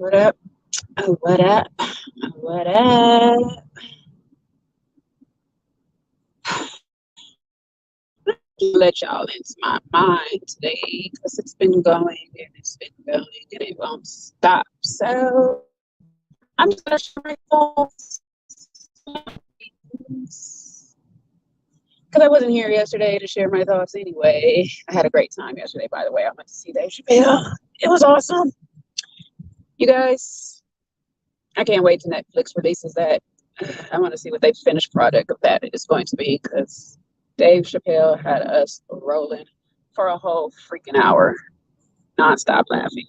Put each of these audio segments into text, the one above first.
What up? Oh, what up? What up? Let y'all into my mind today because it's been going and it's been going and it won't stop. So I'm just gonna share my thoughts because I wasn't here yesterday to share my thoughts anyway. I had a great time yesterday, by the way. I went to see Dave Chappelle. It was awesome. You guys, I can't wait till Netflix releases that. I want to see what the finished product of that is going to be because Dave Chappelle had us rolling for a whole freaking hour, nonstop laughing,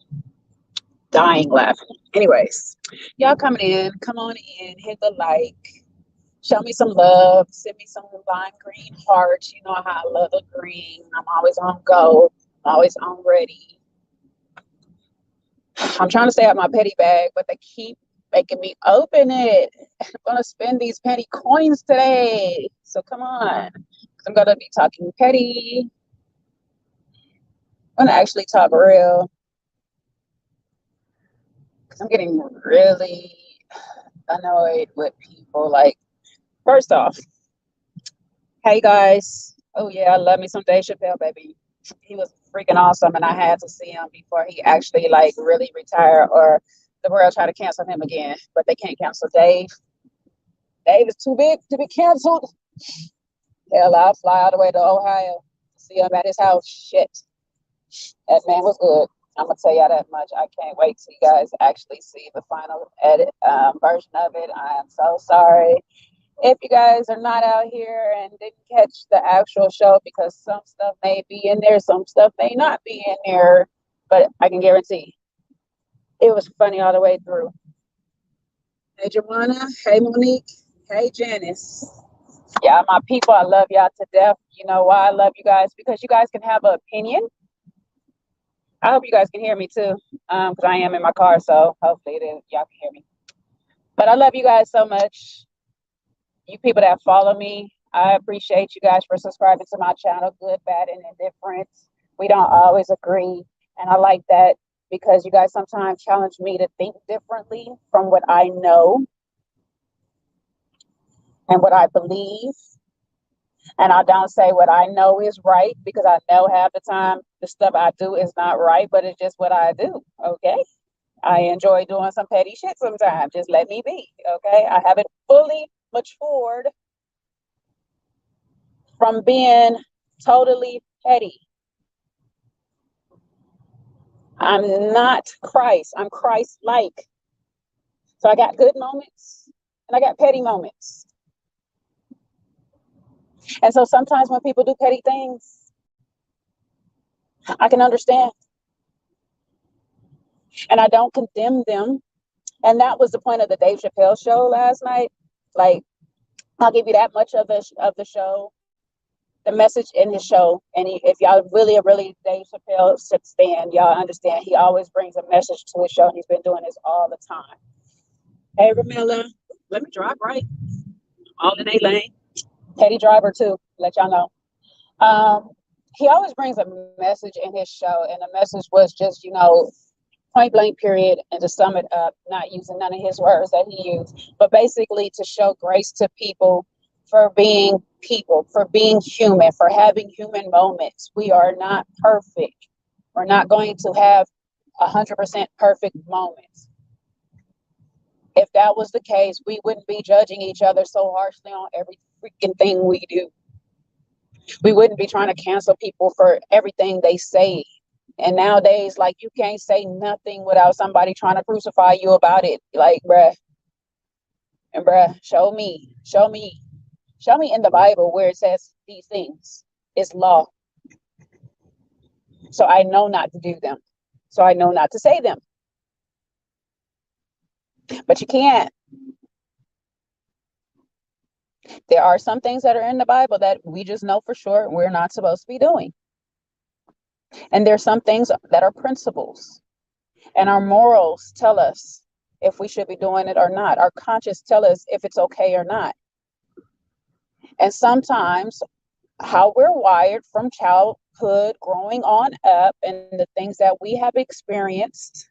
dying laughing. Anyways, y'all coming in, come on in, hit the like, show me some love, send me some lime green hearts. You know how I love the green. I'm always on go, I'm always on ready. I'm trying to stay out my petty bag, but they keep making me open it. I'm gonna spend these penny coins today. So come on. I'm gonna be talking petty. I'm gonna actually talk real because I'm getting really annoyed with people. Like, first off, hey guys. Oh yeah, I love me some Dave Chappelle, baby. He was freaking awesome, and I had to see him before he actually like really retired or the world try to cancel him again. But they can't cancel Dave. Dave is too big to be canceled. Hell, I'll fly all the way to Ohio to see him at his house. Shit. That man was good. I'm gonna tell y'all that much. I can't wait till you guys actually see the final edit version of it. I am so sorry if you guys are not out here and didn't catch the actual show because some stuff may be in there, some stuff may not be in there. But I can guarantee it was funny all the way through. Hey, Joanna. Hey, Monique. Hey, Janice. Yeah, my people, I love y'all to death. You know why I love you guys? Because you guys can have an opinion. I hope you guys can hear me too, because I am in my car, so hopefully y'all can hear me. But I love you guys so much. You people that follow me, I appreciate you guys for subscribing to my channel, good, bad, and indifferent. We don't always agree, and I like that because you guys sometimes challenge me to think differently from what I know and what I believe. And I don't say what I know is right because I know half the time the stuff I do is not right, but it's just what I do. Okay. I enjoy doing some petty shit sometimes. Just let me be. Okay. I haven't fully matured from being totally petty. I'm not Christ. I'm Christ like. So I got good moments and I got petty moments. And so sometimes when people do petty things, I can understand. And I don't condemn them. And that was the point of the Dave Chappelle show last night. Like, I'll give you that much of the show, the message in his show. And if y'all really Dave Chappelle stand, y'all understand he always brings a message to his show. He's been doing this all the time. Hey, Ramilla, let me drive right. All in a lane. Petty driver too. Let y'all know. He always brings a message in his show, and the message was just, point blank period, and to sum it up, not using none of his words that he used, but basically to show grace to people, for being human, for having human moments. We are not perfect. We're not going to have 100% perfect moments. If that was the case, we wouldn't be judging each other so harshly on every freaking thing we do. We wouldn't be trying to cancel people for everything they say. And nowadays, like, you can't say nothing without somebody trying to crucify you about it. Like, bruh, show me in the Bible where it says these things. It's law. So I know not to do them. So I know not to say them. But you can't. There are some things that are in the Bible that we just know for sure we're not supposed to be doing. And there's some things that are principles. And our morals tell us if we should be doing it or not. Our conscience tell us if it's okay or not. And sometimes how we're wired from childhood, growing on up, and the things that we have experienced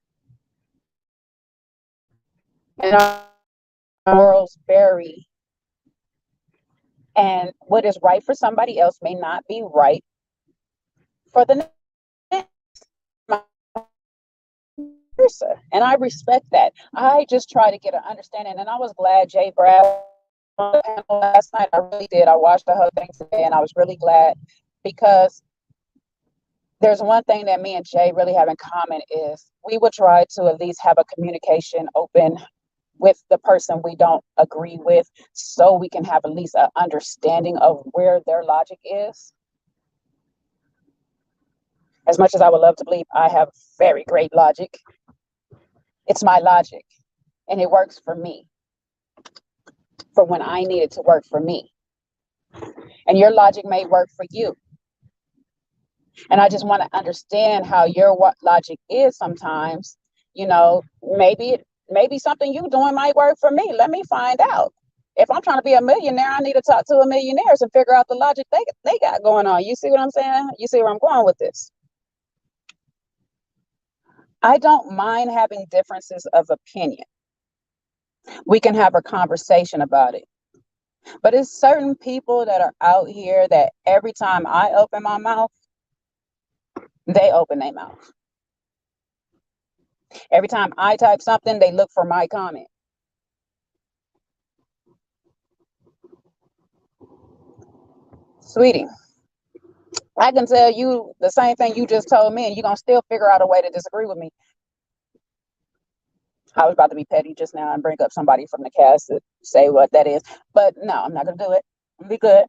and our morals vary. And what is right for somebody else may not be right for the next person. And I respect that. I just try to get an understanding. And I was glad Jay Brad on the panel last night. I really did. I watched the whole thing today and I was really glad because there's one thing that me and Jay really have in common is we would try to at least have a communication open with the person we don't agree with so we can have at least an understanding of where their logic is. As much as I would love to believe I have very great logic, it's my logic and it works for me for when I need it to work for me. And your logic may work for you. And I just want to understand how your what logic is sometimes. You know, maybe something you doing might work for me. Let me find out. If I'm trying to be a millionaire, I need to talk to a millionaires and figure out the logic they got going on. You see what I'm saying? You see where I'm going with this? I don't mind having differences of opinion. We can have a conversation about it. But it's certain people that are out here that every time I open my mouth, they open their mouth. Every time I type something, they look for my comment. Sweetie, I can tell you the same thing you just told me, and you're going to still figure out a way to disagree with me. I was about to be petty just now and bring up somebody from the cast to say what that is. But no, I'm not going to do it. I'm be good.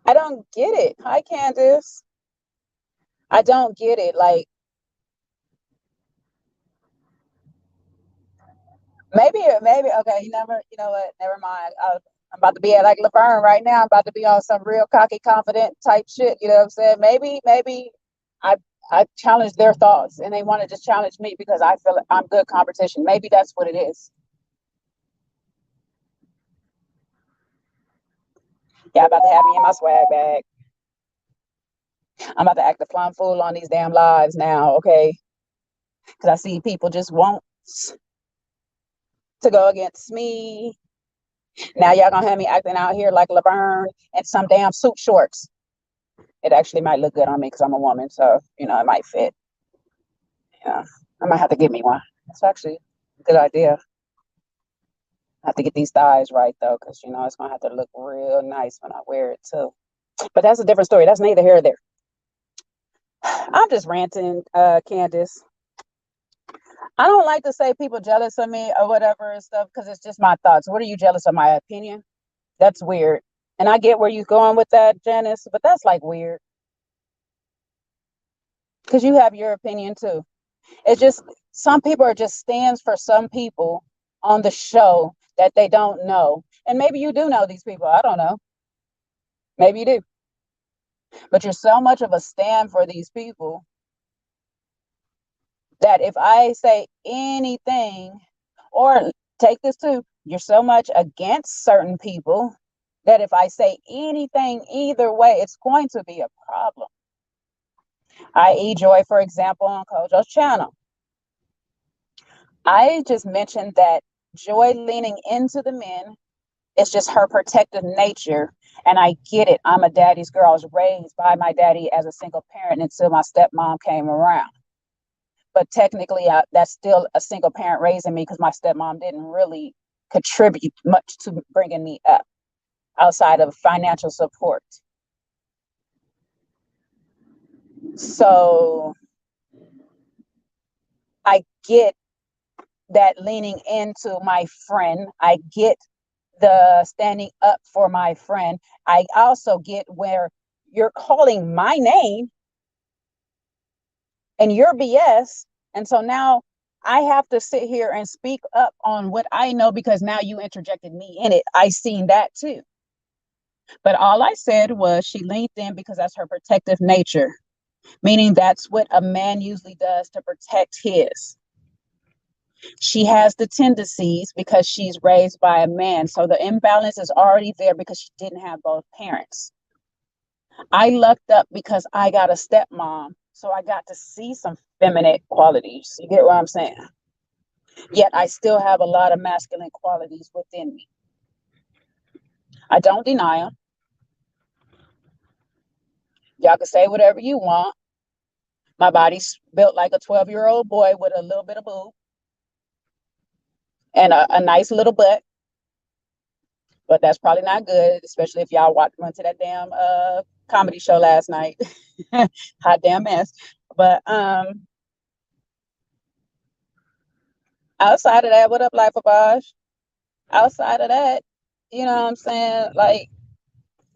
I don't get it. Hi, Candace. I don't get it. Like, maybe, okay, you know what? Never mind. I'm about to be at like Laverne right now. I'm about to be on some real cocky, confident type shit. You know what I'm saying? Maybe I I challenge their thoughts and they want to just challenge me because I feel I'm good competition. Maybe that's what it is. Yeah, I'm about to have me in my swag bag. I'm about to act a plum fool on these damn lives now, okay? Because I see people just want to go against me. Now y'all gonna have me acting out here like Laverne and some damn suit shorts. It actually might look good on me because I'm a woman, so it might fit. Yeah, I might have to get me one. It's actually a good idea. I have to get these thighs right though, because it's gonna have to look real nice when I wear it too. But that's a different story. That's neither here nor there. I'm just ranting, Candace. I don't like to say people jealous of me or whatever and stuff because it's just my thoughts. What are you jealous of my opinion? That's weird. And I get where you're going with that, Janice, but that's like weird because you have your opinion too. It's just some people are just stands for some people on the show that they don't know. And maybe you do know these people. I don't know. Maybe you do. But you're so much of a stand for these people that if I say anything, or take this too, you're so much against certain people that if I say anything either way, it's going to be a problem. I.e., Joy, for example, on Kojo's channel. I just mentioned that Joy leaning into the men is just her protective nature. And I get it. I'm a daddy's girl. I was raised by my daddy as a single parent until my stepmom came around. But technically, that's still a single parent raising me because my stepmom didn't really contribute much to bringing me up outside of financial support. So I get that leaning into my friend. I get the standing up for my friend. I also get where you're calling my name and your BS. And so now I have to sit here and speak up on what I know because now you interjected me in it. I seen that too. But all I said was she leaned in because that's her protective nature, meaning that's what a man usually does to protect his. She has the tendencies because she's raised by a man. So the imbalance is already there because she didn't have both parents. I lucked up because I got a stepmom. So I got to see some feminine qualities. You get what I'm saying? Yet I still have a lot of masculine qualities within me. I don't deny them. Y'all can say whatever you want. My body's built like a 12-year-old boy with a little bit of boob and a nice little butt, but that's probably not good, especially if y'all went to that damn comedy show last night. Hot damn mess. But outside of that, what up, Life of Bosch? Outside of that, you know what I'm saying? Like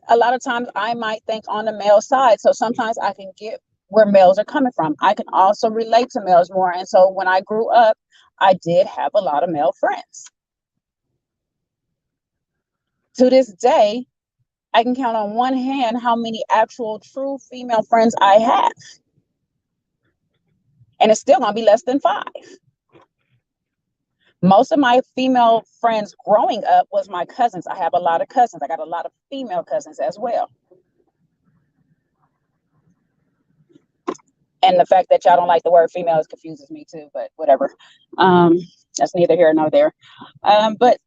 a lot of times I might think on the male side. So sometimes I can get where males are coming from. I can also relate to males more. And so when I grew up, I did have a lot of male friends. To this day, I can count on one hand how many actual true female friends I have. And it's still going to be less than 5. Most of my female friends growing up was my cousins. I have a lot of cousins. I got a lot of female cousins as well. And the fact that y'all don't like the word females confuses me too, but whatever. That's neither here nor there. But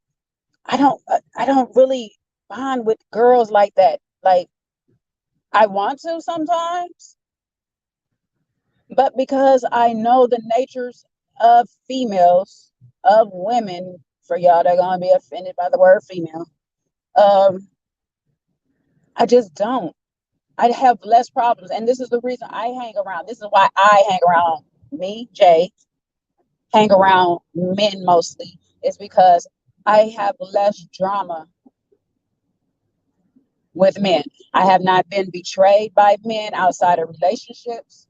I don't really bond with girls like that. Like I want to sometimes, but because I know the natures of females, of women, for y'all that are gonna be offended by the word female, I just don't. I have less problems, and this is the reason I hang around. This is why I hang around me, Jay, hang around men mostly. Is because I have less drama with men. I have not been betrayed by men outside of relationships,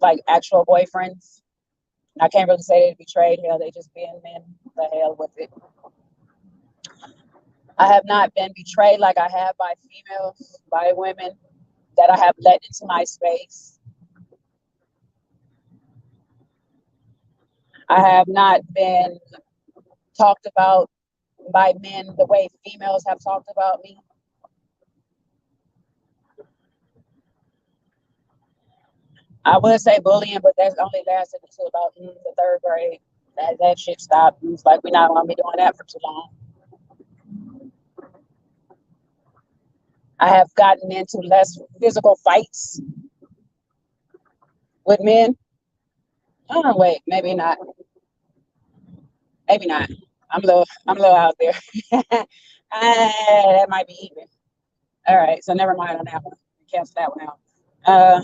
like actual boyfriends. I can't really say they betrayed. Hell, they just being men. The hell with it. I have not been betrayed like I have by females, by women that I have let into my space. I have not been talked about by men the way females have talked about me. I would say bullying, but that's only lasted until about the 3rd grade. That shit stopped. It was like we're not gonna be doing that for too long. I have gotten into less physical fights with men. Oh wait, maybe not. Maybe not. I'm a little out there. That might be even. All right, so never mind on that one. Cancel that one out. Uh,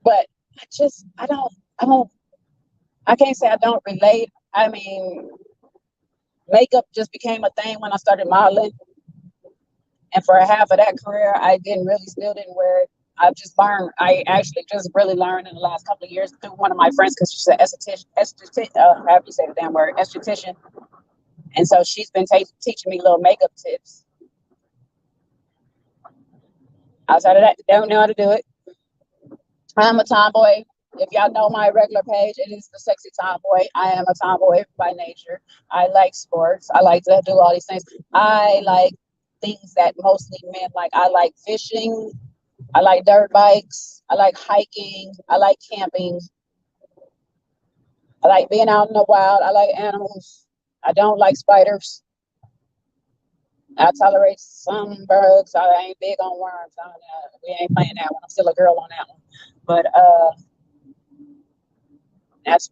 but I can't say I don't relate. I mean, makeup just became a thing when I started modeling. And for half of that career, I still didn't wear it. I've just learned. I actually just really learned in the last couple of years through one of my friends because she's an esthetician, how do you say the damn word, esthetician. And so she's been teaching me little makeup tips. Outside of that, don't know how to do it. I'm a tomboy. If y'all know my regular page, it is the sexy tomboy. I am a tomboy by nature. I like sports. I like to do all these things. I like things that mostly men like. I like fishing. I like dirt bikes. I like hiking. I like camping. I like being out in the wild. I like animals. I don't like spiders. I tolerate some bugs. I ain't big on worms. We ain't playing that one. I'm still a girl on that one. But that's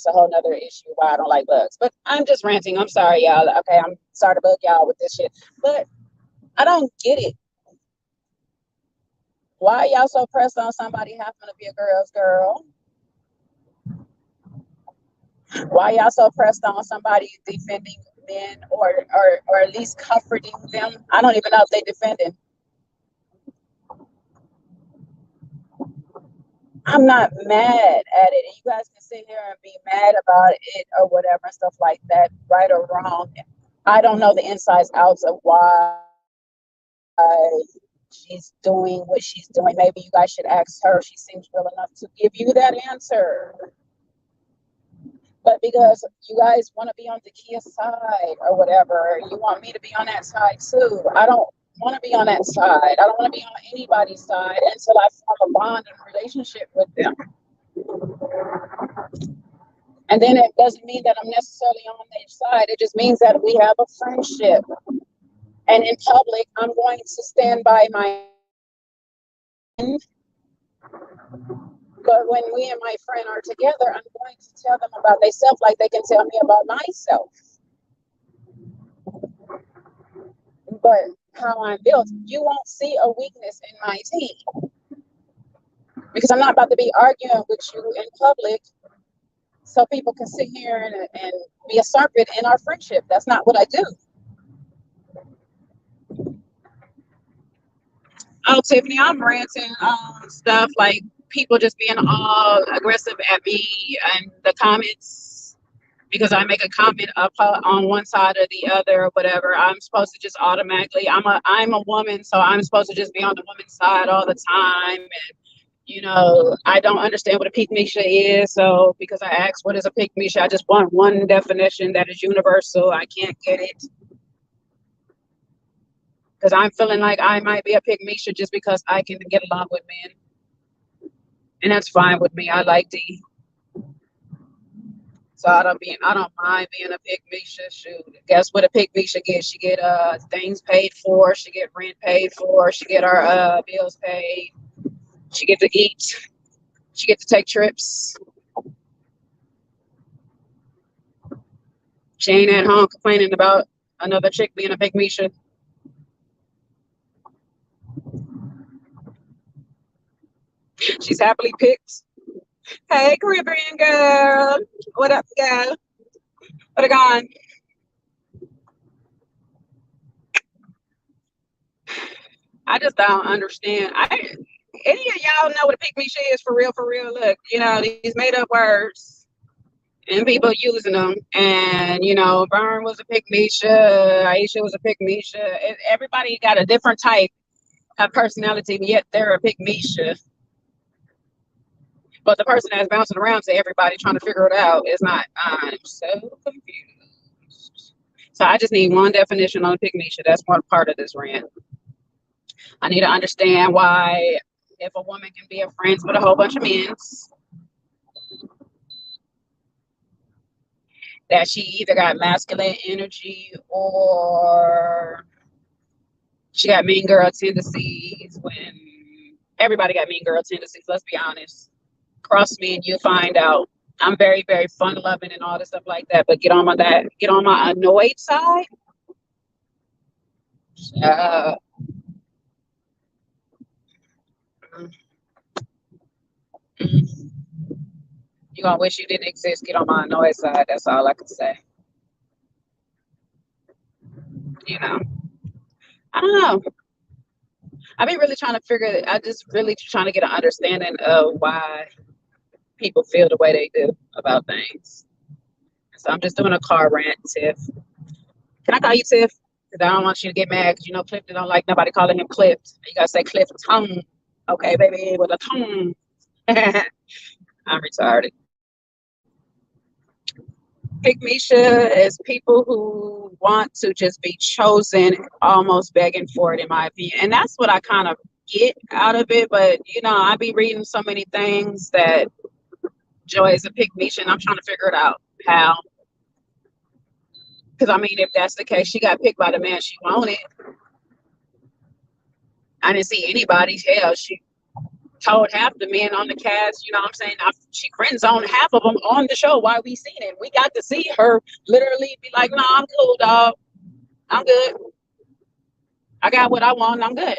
a whole nother issue why I don't like bugs. But I'm just ranting. I'm sorry, y'all. Okay, I'm sorry to bug y'all with this shit. But I don't get it. Why y'all so pressed on somebody having to be a girl's girl? Why y'all so pressed on somebody defending men or at least comforting them? I don't even know if they defending. I'm not mad at it. And you guys can sit here and be mad about it or whatever and stuff like that, right or wrong. I don't know the insides outs of why she's doing what she's doing. Maybe you guys should ask her. She seems real enough to give you that answer. But because you guys want to be on the Kia side or whatever, you want me to be on that side too. I don't want to be on that side. I don't want to be on anybody's side until I form a bond and relationship with them. And then it doesn't mean that I'm necessarily on their side. It just means that we have a friendship. And in public, I'm going to stand by my friend. But when me and my friend are together, I'm going to tell them about themselves like they can tell me about myself. But how I'm built, you won't see a weakness in my team because I'm not about to be arguing with you in public so people can sit here and be a serpent in our friendship. That's not what I do. Oh, Tiffany, I'm ranting on stuff like people just being all aggressive at me and the comments because I make a comment up on one side or the other or whatever. I'm supposed to just automatically. I'm a woman, so I'm supposed to just be on the woman's side all the time. And I don't understand what a pygmisha is. So because I asked what is a pygmisha, I just want one definition that is universal. I can't get it because I'm feeling like I might be a pygmisha just because I can get along with men. And that's fine with me. I like to eat. So I don't mind being a pygmisha. Shoot. Guess what a pygmisha gets? She get things paid for, she get rent paid for, she get our bills paid, she get to eat, she get to take trips. She ain't at home complaining about another chick being a pygmisha. She's happily picked. Hey, Caribbean girl. What up, girl? What a gone? I just don't understand. Any of y'all know what a pygmisha is for real, for real? Look, these made up words and people using them. And, Vern was a pygmisha, Aisha was a pygmisha. Everybody got a different type of personality, yet they're a pygmisha. But the person that's bouncing around to everybody trying to figure it out is not. I'm so confused. So I just need one definition on pygmisha. That's one part of this rant. I need to understand why, if a woman can be a friend with a whole bunch of men, that she either got masculine energy or she got mean girl tendencies. When everybody got mean girl tendencies, let's be honest. Cross me and you'll find out. I'm very, very fun loving and all this stuff like that. But get on my annoyed side. Uh, you're gonna wish you didn't exist. Get on my annoyed side. That's all I can say. You know, I don't know. I've been really trying to figure it. I just really trying to get an understanding of why people feel the way they do about things. So I'm just doing a car rant, Tiff. Can I call you Tiff? Because I don't want you to get mad because Clifton don't like nobody calling him Cliff. You gotta say Cliff tongue. Okay, baby, with a tongue. I'm retarded. Pygmisha is people who want to just be chosen, almost begging for it, in my opinion. And that's what I kind of get out of it. But I be reading so many things that Joy is a pygmisha, and I'm trying to figure it out how. Because I mean, if that's the case, she got picked by the man she wanted. I didn't see anybody. Hell, she told half the men on the cast, you know what I'm saying? She friend zoned half of them on the show while we seen it. We got to see her literally be like, "No, I'm cool, dog. I'm good. I got what I want. I'm good."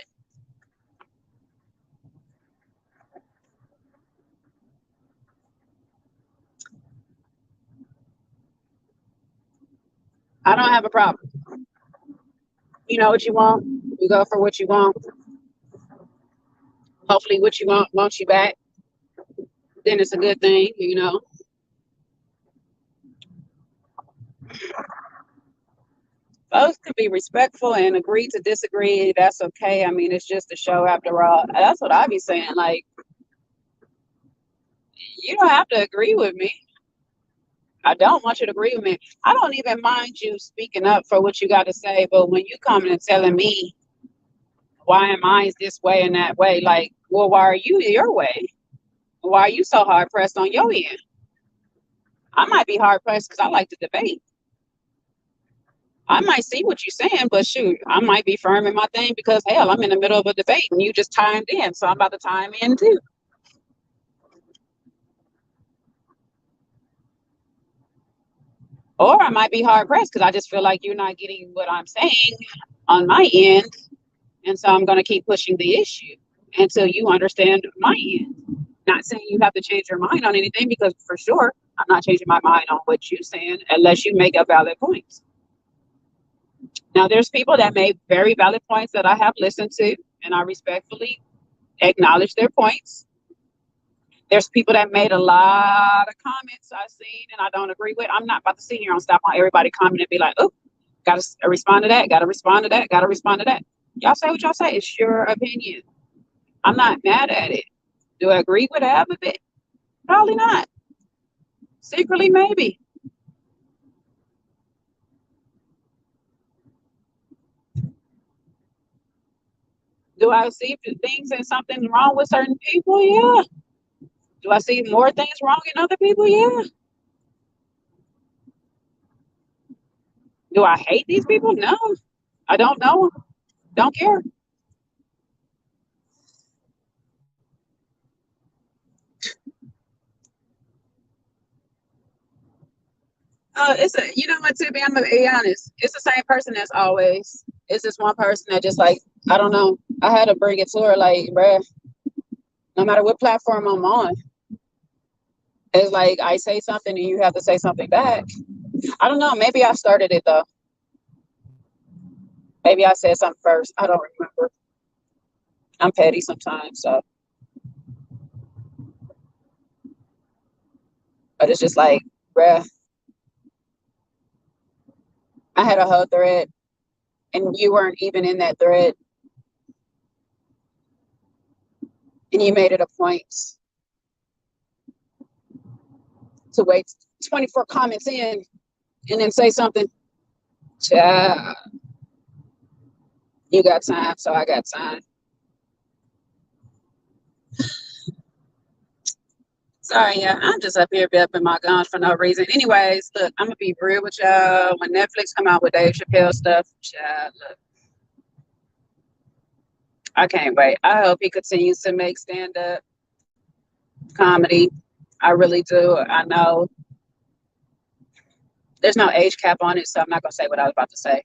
I don't have a problem. You know what you want. You go for what you want. Hopefully, what you wants you back. Then it's a good thing. Both can be respectful and agree to disagree. That's okay. I mean, it's just a show after all. That's what I be saying. Like, you don't have to agree with me. I don't want you to agree with me. I don't even mind you speaking up for what you got to say, but when you coming and telling me why am I this way and that way? Like, well, why are you your way? Why are you so hard pressed on your end? I might be hard pressed because I like to debate. I might see what you're saying, but shoot, I might be firm in my thing because hell, I'm in the middle of a debate and you just timed in, so I'm about to time in too. Or I might be hard pressed because I just feel like you're not getting what I'm saying on my end, and so I'm going to keep pushing the issue until you understand my end. Not saying you have to change your mind on anything because for sure I'm not changing my mind on what you're saying unless you make a valid point. Now, there's people that make very valid points that I have listened to, and I respectfully acknowledge their points. There's people that made a lot of comments I've seen and I don't agree with. I'm not about to sit here and stop on everybody comment and be like, oh, gotta respond to that, gotta respond to that, gotta respond to that. Y'all say what y'all say. It's your opinion. I'm not mad at it. Do I agree with half of it? Probably not. Secretly, maybe. Do I see things and something wrong with certain people? Yeah. Do I see more things wrong in other people? Yeah. Do I hate these people? No. I don't know them. Don't care. It's a, you know what, Tippy, I'm gonna be honest. It's the same person as always. It's just one person that just like, I don't know. I had to bring it to her, like, bruh, no matter what platform I'm on, it's like I say something and you have to say something back. I don't know. Maybe I started it though. Maybe I said something first. I don't remember. I'm petty sometimes, so but it's just like, bruh, I had a whole thread and you weren't even in that thread and you made it a point to wait 24 comments in and then say something. Child, you got time, so I got time. Sorry, yeah, I'm just up here bipping my guns for no reason. Anyways, look, I'm gonna be real with y'all. When Netflix come out with Dave Chappelle stuff, child, look, I can't wait. I hope he continues to make stand-up comedy. I really do. I know there's no age cap on it, so I'm not gonna say what I was about to say.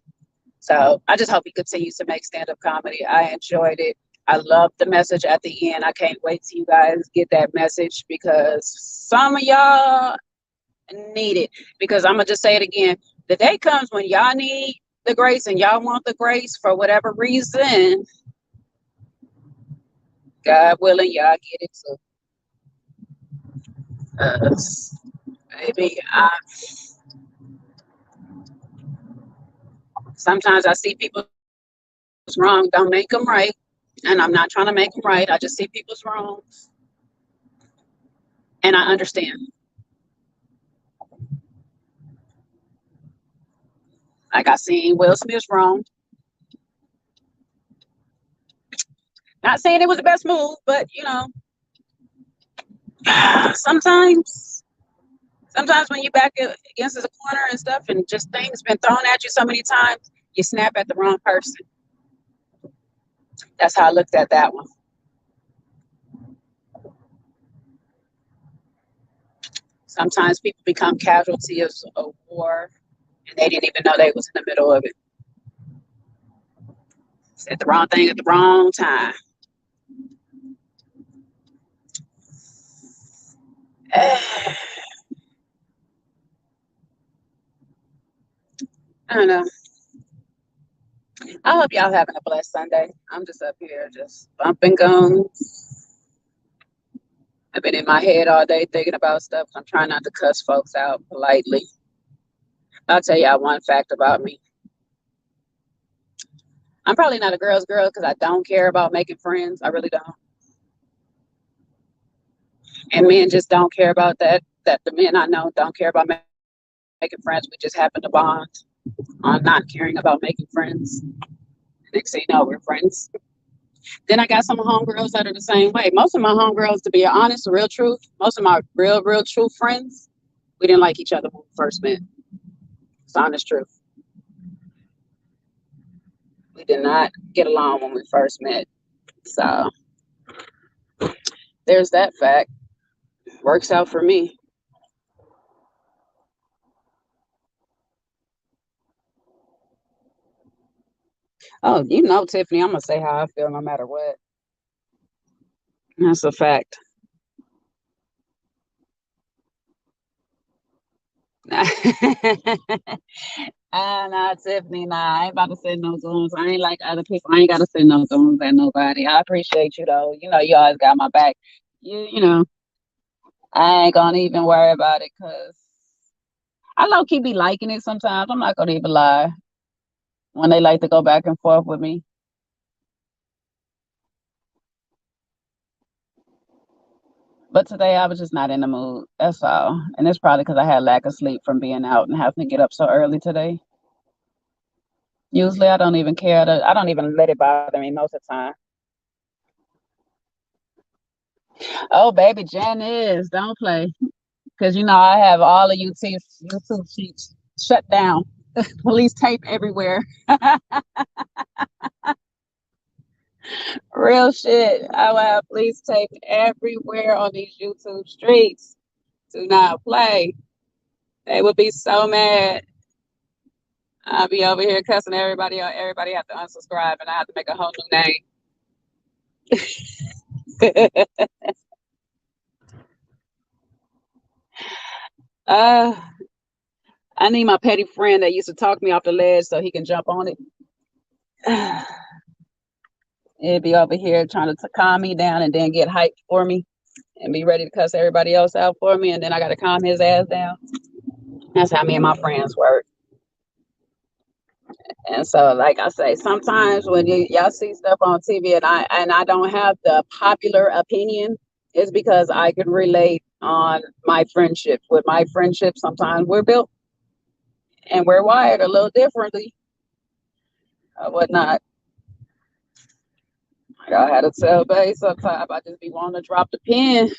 So I just hope he continues to make stand-up comedy. I enjoyed it. I love the message at the end. I can't wait till you guys get that message because some of y'all need it. Because I'm gonna just say it again. The day comes when y'all need the grace and y'all want the grace for whatever reason. God willing, y'all get it too. Maybe sometimes I see people's wrong, don't make them right. And I'm not trying to make them right. I just see people's wrongs and I understand. Like I seen Will Smith's wrong. Not saying it was the best move, but you know, sometimes sometimes when you back against the corner and stuff and just things been thrown at you so many times, you snap at the wrong person. That's how I looked at that one. Sometimes people become casualties of war and they didn't even know they was in the middle of it. Said the wrong thing at the wrong time. I don't know. I hope y'all having a blessed Sunday. I'm just up here just bumping gums. I've been in my head all day thinking about stuff. I'm trying not to cuss folks out politely. I'll tell y'all one fact about me. I'm probably not a girl's girl because I don't care about making friends. I really don't. And men just don't care about that. That the men I know don't care about making friends. We just happen to bond on not caring about making friends. Next thing you know, we're friends. Then I got some homegirls that are the same way. Most of my homegirls, to be honest, the real truth, most of my real true friends, we didn't like each other when we first met. It's honest truth. We did not get along when we first met. So there's that fact. Works out for me. Oh, you know, Tiffany, I'm gonna say how I feel no matter what. That's a fact. Nah, Tiffany, nah, I ain't about to send no goons. I ain't like other people. I ain't gotta send no goons at nobody. I appreciate you though. You know, you always got my back. You know, I ain't gonna even worry about it because I low key be liking it sometimes. I'm not gonna even lie when they like to go back and forth with me. But today I was just not in the mood. That's all. And it's probably because I had lack of sleep from being out and having to get up so early today. Usually I don't even care. I don't even let it bother me most of the time. Oh, baby, Jen is. Don't play. Because you know I have all the YouTube sheets shut down. Police tape everywhere. Real shit. I will have police tape everywhere on these YouTube streets. Do not play. They would be so mad. I'll be over here cussing everybody out. Everybody have to unsubscribe and I have to make a whole new name. uh, I need my petty friend that used to talk me off the ledge so he can jump on it. It'd be over here trying to calm me down and then get hyped for me and be ready to cuss everybody else out for me. And then I got to calm his ass down. That's how me and my friends work. And so, like I say, sometimes when y'all see stuff on TV and I don't have the popular opinion, it's because I can relate on my friendship. With my friendship, sometimes we're built and we're wired a little differently or whatnot. Like I had to tell Bay sometimes I just be wanting to drop the pen,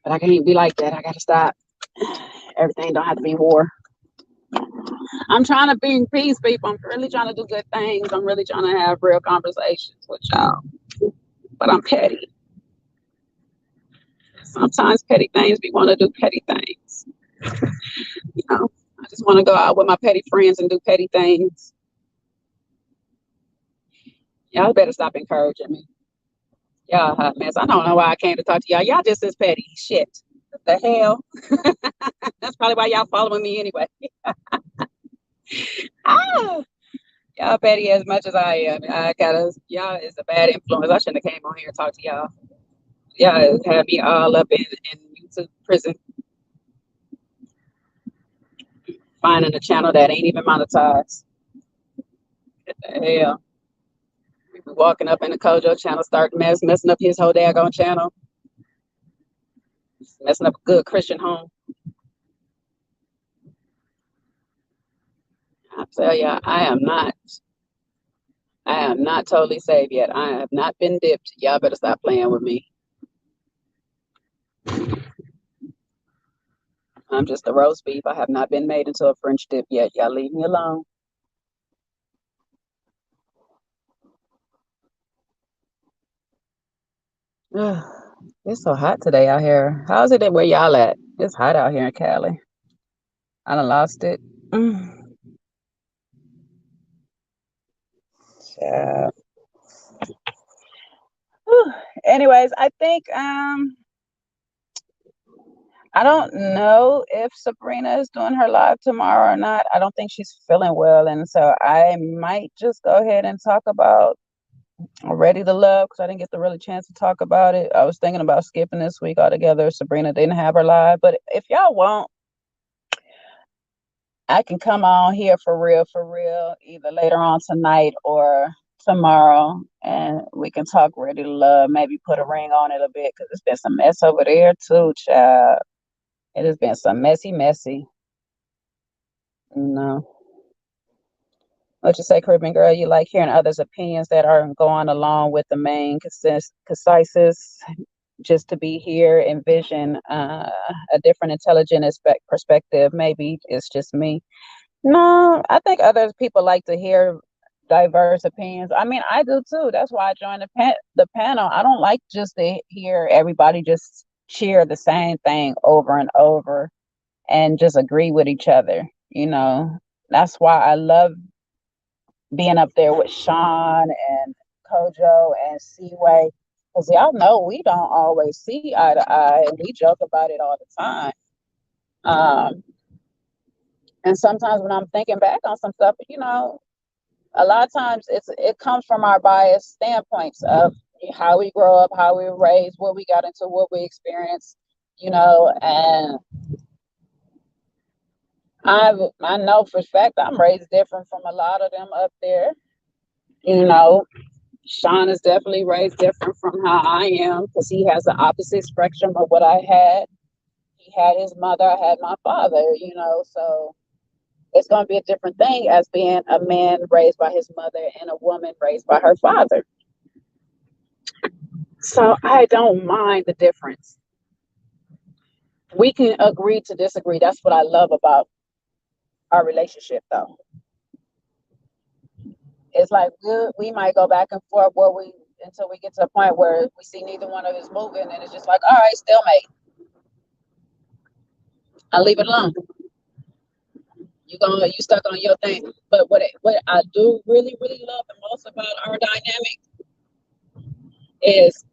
but I can't be like that. I gotta stop. Everything don't have to be war. I'm trying to bring peace, people. I'm really trying to do good things. I'm really trying to have real conversations with y'all. But I'm petty. Sometimes petty things we want to do petty things. You know, I just want to go out with my petty friends and do petty things. Y'all better stop encouraging me. Y'all hot mess. I don't know why I came to talk to y'all. Y'all just as petty. Shit. What the hell? That's probably why y'all following me anyway. Ah, y'all petty as much as I am. I gotta. Y'all is a bad influence. I shouldn't have came on here and talked to y'all. Y'all have me all up in YouTube prison, finding a channel that ain't even monetized. What the hell? People walking up in the Kojo channel, start messing up his whole daggone channel, messing up a good Christian home. I tell y'all, I am not totally saved yet. I have not been dipped. Y'all better stop playing with me. I'm just a roast beef. I have not been made into a French dip yet. Y'all leave me alone. It's so hot today out here. How's it where y'all at? It's hot out here in Cali. I done lost it. Yeah. Anyways, I think I don't know if Sabrina is doing her live tomorrow or not. I don't think she's feeling well, and so I might just go ahead and talk about Ready to Love because I didn't get the really chance to talk about it. I was thinking about skipping this week altogether. Sabrina didn't have her live, but if y'all want, I can come on here for real, either later on tonight or tomorrow, and we can talk Ready to Love. Maybe put a ring on it a bit because it's been some mess over there too, child. It has been some messy. You know. What you say, Caribbean girl? You like hearing others' opinions that aren't going along with the main consensus, just to be here, envision a different intelligent perspective. Maybe it's just me. No, I think other people like to hear diverse opinions. I mean, I do too. That's why I joined the panel. I don't like just to hear everybody just cheer the same thing over and over and just agree with each other. That's why I love being up there with Sean and Kojo and Seaway. Because y'all know we don't always see eye to eye, and we joke about it all the time. Um, and sometimes when I'm thinking back on some stuff, a lot of times it comes from our biased standpoints of how we grow up, how we were raised, what we got into, what we experienced, and I know for a fact I'm raised different from a lot of them up there. You know, Sean is definitely raised different from how I am because he has the opposite spectrum of what I had. He had his mother, I had my father, so it's going to be a different thing as being a man raised by his mother and a woman raised by her father. So I don't mind the difference. We can agree to disagree. That's what I love about our relationship, though. It's like we might go back and forth until we get to a point where we see neither one of us moving, and it's just like, all right, stalemate. I leave it alone. You stuck on your thing. But what I do really really love the most about our dynamic is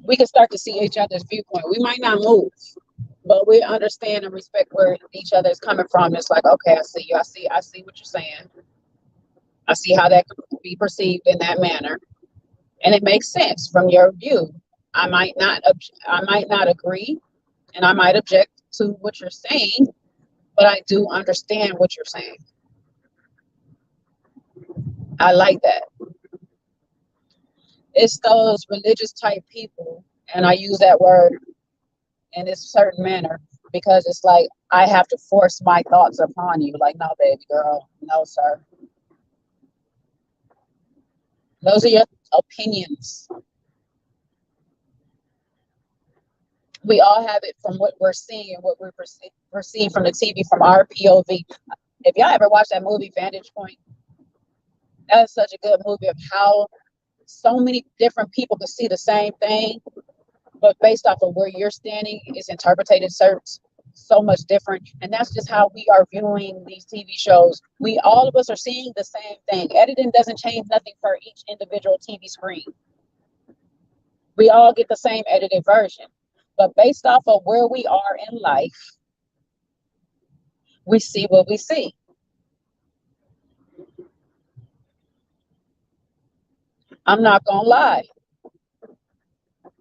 we can start to see each other's viewpoint. We might not move, but we understand and respect where each other is coming from. It's like, okay, I see you. I see what you're saying. I see how that could be perceived in that manner, and it makes sense from your view. I might not, I might not agree, and I might object to what you're saying, but I do understand what you're saying. I like that. It's those religious type people, and I use that word in a certain manner because it's like I have to force my thoughts upon you. Like, no, baby girl, no, sir. Those are your opinions. We all have it from what we're seeing and what we're seeing from the TV from our POV. If y'all ever watched that movie Vantage Point, that's such a good movie of how so many different people can see the same thing, but based off of where you're standing, it's interpreted so much different. And that's just how we are viewing these TV shows. We all of us are seeing the same thing. Editing doesn't change nothing for each individual TV screen. We all get the same edited version. But based off of where we are in life, we see what we see. I'm not gonna lie.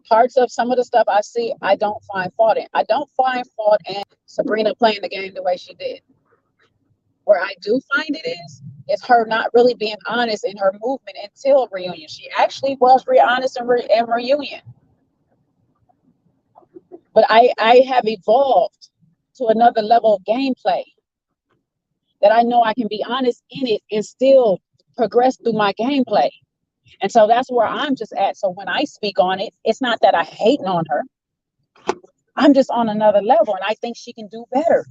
Parts of some of the stuff I see, I don't find fault in. I don't find fault in Sabrina playing the game the way she did. Where I do find it is her not really being honest in her movement until reunion. She actually was real honest in reunion. But I have evolved to another level of gameplay that I know I can be honest in it and still progress through my gameplay. And so that's where I'm just at. So when I speak on it, it's not that I hating on her. I'm just on another level and I think she can do better.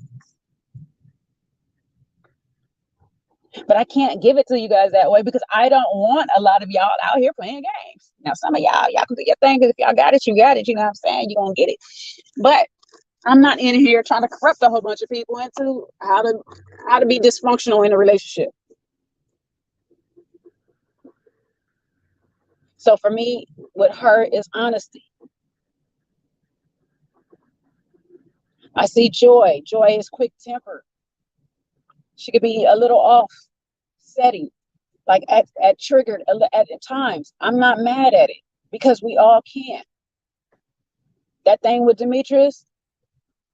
But I can't give it to you guys that way because I don't want a lot of y'all out here playing games. Now, some of y'all can do your thing because if y'all got it, you got it. You know what I'm saying? You're going to get it. But I'm not in here trying to corrupt a whole bunch of people into how to be dysfunctional in a relationship. So for me, with her is honesty. I see Joy. Joy is quick tempered. She could be a little off setting, like at triggered at times. I'm not mad at it because we all can. That thing with Demetrius,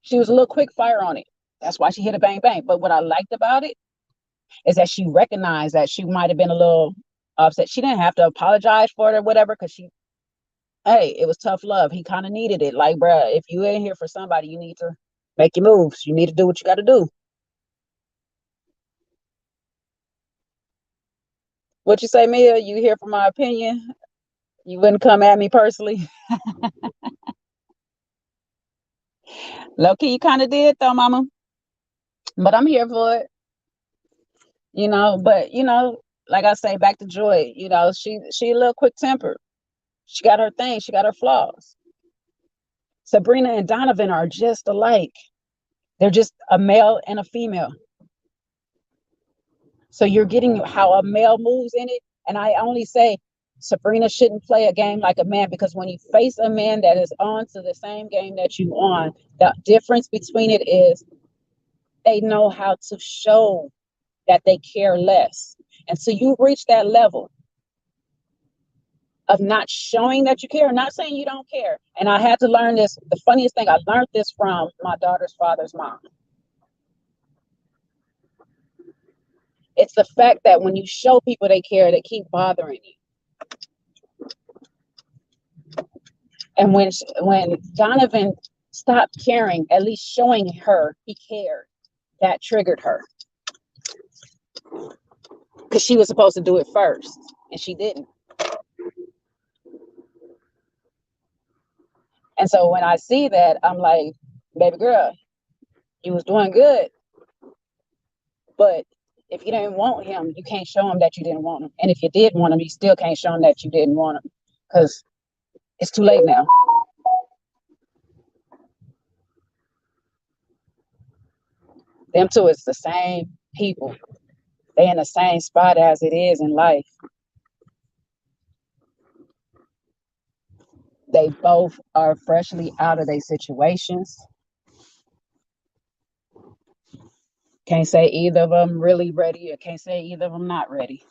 she was a little quick fire on it. That's why she hit a bang bang. But what I liked about it is that she recognized that she might have been a little upset. She didn't have to apologize for it or whatever because hey, it was tough love. He kind of needed it. Like, bruh, if you ain't here for somebody, you need to make your moves. You need to do what you got to do. What you say, Mia? You here for my opinion? You wouldn't come at me personally. Low key, you kind of did though, mama. But I'm here for it, But like I say, back to Joy. She a little quick tempered. She got her thing. She got her flaws. Sabrina and Donovan are just alike. They're just a male and a female. So you're getting how a male moves in it. And I only say Sabrina shouldn't play a game like a man, because when you face a man that is on to the same game that you on, the difference between it is they know how to show that they care less. And so you reach that level of not showing that you care, not saying you don't care. And I had to learn this. The funniest thing, I learned this from my daughter's father's mom. It's the fact that when you show people they care, they keep bothering you. And when Donovan stopped caring, at least showing her he cared, that triggered her, because she was supposed to do it first, and she didn't. And so when I see that, I'm like, baby girl, you was doing good, but if you didn't want him, you can't show him that you didn't want him. And if you did want him, you still can't show him that you didn't want him, because it's too late now. Them two is the same people. They in the same spot as it is in life. They both are freshly out of their situations. Can't say either of them really ready, or can't say either of them not ready.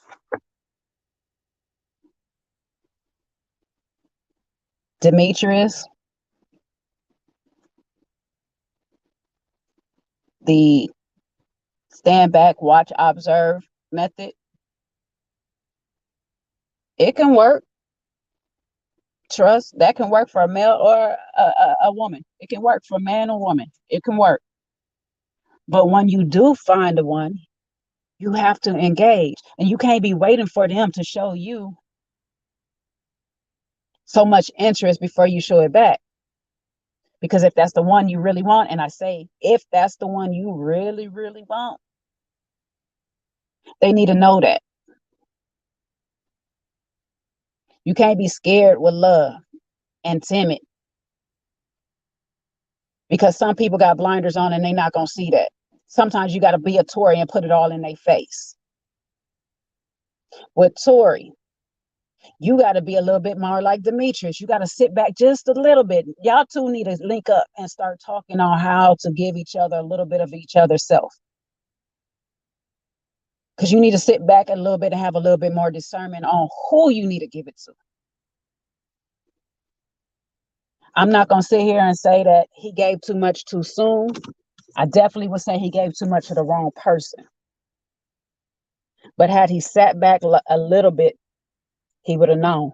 Demetrius, the stand back, watch, observe method, it can work. Trust, that can work for a male or a woman. It can work for a man or woman. It can work. But when you do find the one, you have to engage, and you can't be waiting for them to show you so much interest before you show it back. Because if that's the one you really want, and I say, if that's the one you really, really want, they need to know that. You can't be scared with love and timid, because some people got blinders on and they're not going to see that. Sometimes you got to be a Tory and put it all in their face. With Tory, you got to be a little bit more like Demetrius. You got to sit back just a little bit. Y'all two need to link up and start talking on how to give each other a little bit of each other's self. Because you need to sit back a little bit and have a little bit more discernment on who you need to give it to. I'm not going to sit here and say that he gave too much too soon. I definitely would say he gave too much to the wrong person. But had he sat back a little bit, he would have known.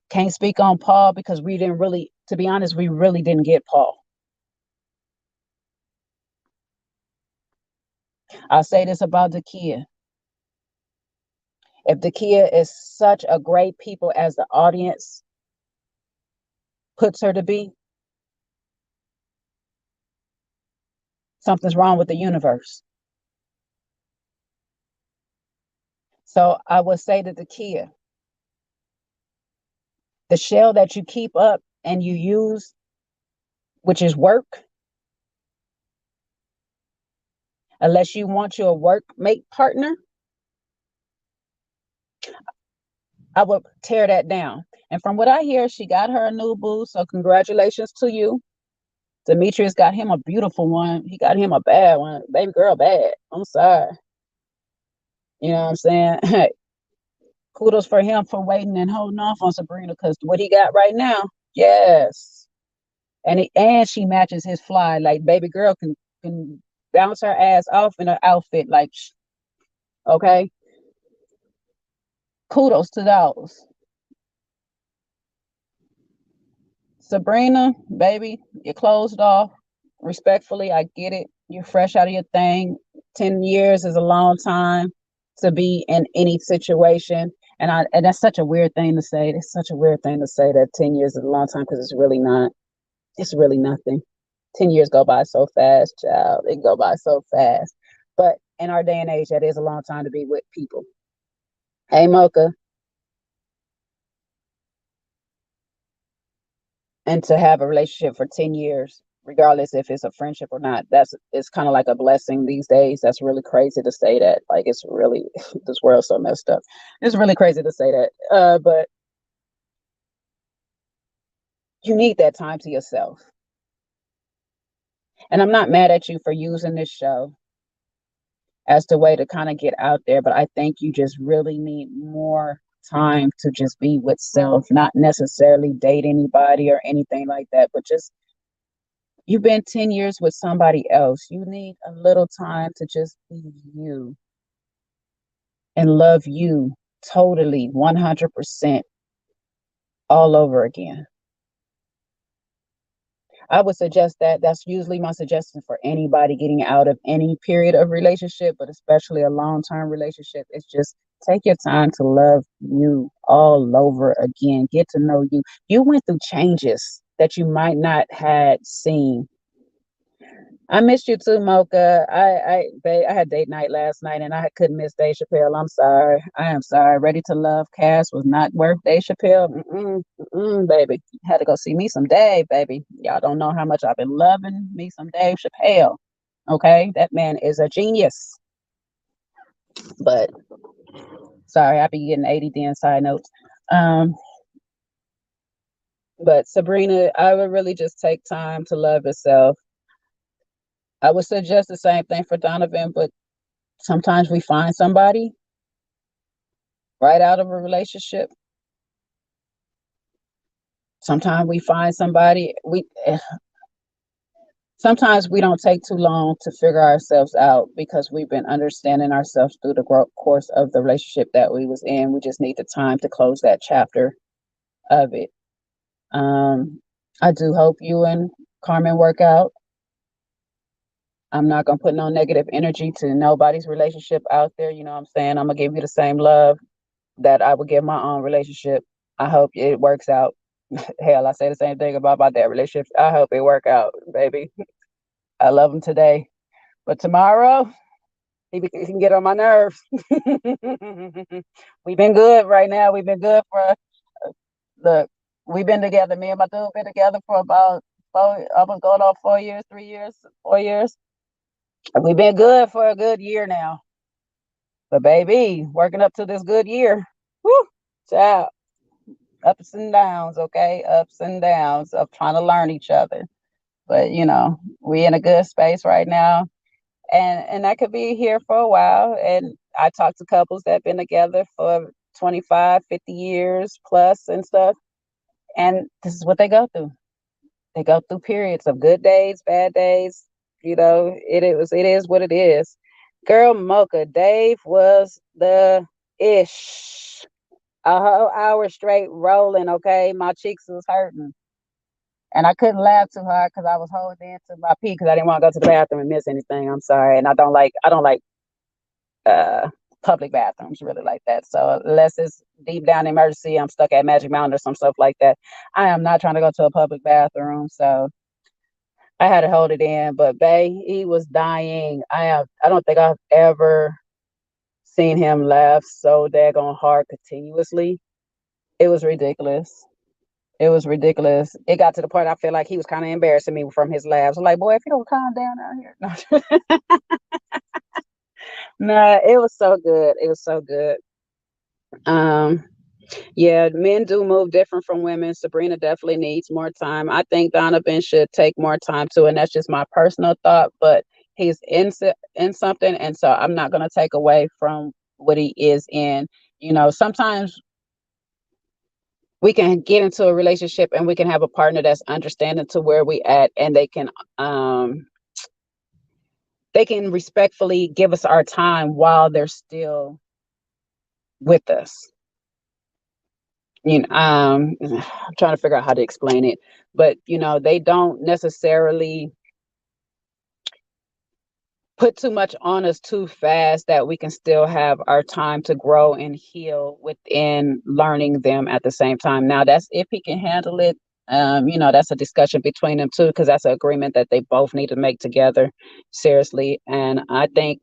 Can't speak on Paul, because we didn't really, to be honest, we really didn't get Paul. I'll say this about Dakia. If Dakia is such a great people as the audience puts her to be, something's wrong with the universe. So I would say to Dakia, the shell that you keep up and you use, which is work, unless you want your workmate partner, I would tear that down. And from what I hear, she got her a new boo. So congratulations to you. Demetrius got him a beautiful one. He got him a bad one. Baby girl bad. I'm sorry. You know what I'm saying? Kudos for him for waiting and holding off on Sabrina, because what he got right now, yes. And she matches his fly. Like, baby girl can bounce her ass off in her outfit. Like, okay. Kudos to those. Sabrina, baby, you're closed off. Respectfully, I get it. You're fresh out of your thing. 10 years is a long time to be in any situation. And that's such a weird thing to say. It's such a weird thing to say that 10 years is a long time because it's really not. It's really nothing. 10 years go by so fast, child. It go by so fast. But in our day and age, that is a long time to be with people. Hey, Mocha. And to have a relationship for 10 years, regardless if it's a friendship or not, that's it's kind of like a blessing these days. That's really crazy to say that. Like, it's really, this world's so messed up. It's really crazy to say that. But you need that time to yourself. And I'm not mad at you for using this show as the way to kind of get out there, but I think you just really need more time to just be with self, not necessarily date anybody or anything like that, but just you've been 10 years with somebody else. You need a little time to just be you and love you totally 100% all over again. I would suggest that. That's usually my suggestion for anybody getting out of any period of relationship, but especially a long-term relationship. It's just take your time to love you all over again. Get to know you. You went through changes that you might not had seen. I missed you too, Mocha. I had date night last night and I couldn't miss Dave Chappelle. I'm sorry. I am sorry. Ready to Love cast was not worth Dave Chappelle. Baby. Had to go see me some Dave, baby. Y'all don't know how much I've been loving me some Dave Chappelle. Okay, that man is a genius. But sorry, I be getting ADD and side notes. Um, but Sabrina, I would really just take time to love yourself. I would suggest the same thing for Donovan, but sometimes we find somebody right out of a relationship. Sometimes we find somebody we sometimes we don't take too long to figure ourselves out because we've been understanding ourselves through the course of the relationship that we was in. We just need the time to close that chapter of it. I do hope you and Carmen work out. I'm not gonna put no negative energy to nobody's relationship out there. You know what I'm saying? I'm gonna give you the same love that I would give my own relationship. I hope it works out. Hell, I say the same thing about that relationship. I hope it work out, baby. I love him today, but tomorrow he can get on my nerves. We've been good right now. We've been good for look. We've been together. Me and my dude been together for about four. Almost going on 4 years, 3 years, 4 years. We've been good for a good year now. But baby, working up to this good year. Whoo, child. Ups and downs, okay? Ups and downs of trying to learn each other. But we in a good space right now. And that could be here for a while. And I talk to couples that have been together for 25, 50 years plus and stuff. And this is what they go through. They go through periods of good days, bad days. It is what it is. Girl Mocha, Dave was the ish. A whole hour straight rolling, okay? My cheeks was hurting. And I couldn't laugh too hard because I was holding into my pee because I didn't want to go to the bathroom and miss anything. I'm sorry. And I don't like uh public bathrooms really like that. So unless it's deep down emergency, I'm stuck at Magic Mountain or some stuff like that. I am not trying to go to a public bathroom. So I had to hold it in. But Bay, he was dying. I don't think I've ever seen him laugh so daggone hard continuously. It was ridiculous. It was ridiculous. It got to the point I feel like he was kind of embarrassing me from his laughs. I'm like, boy, if you don't calm down out here. No. Nah, it was so good. It was so good. Um, yeah, men do move different from women. Sabrina definitely needs more time. I think Donovan should take more time too, and that's just my personal thought. But he's in something, and so I'm not gonna take away from what he is in. Sometimes we can get into a relationship and we can have a partner that's understanding to where we at, and um they can respectfully give us our time while they're still with us. I'm trying to figure out how to explain it, but they don't necessarily put too much on us too fast that we can still have our time to grow and heal within learning them at the same time. Now, that's if he can handle it. That's a discussion between them too, because that's an agreement that they both need to make together, seriously. And I think,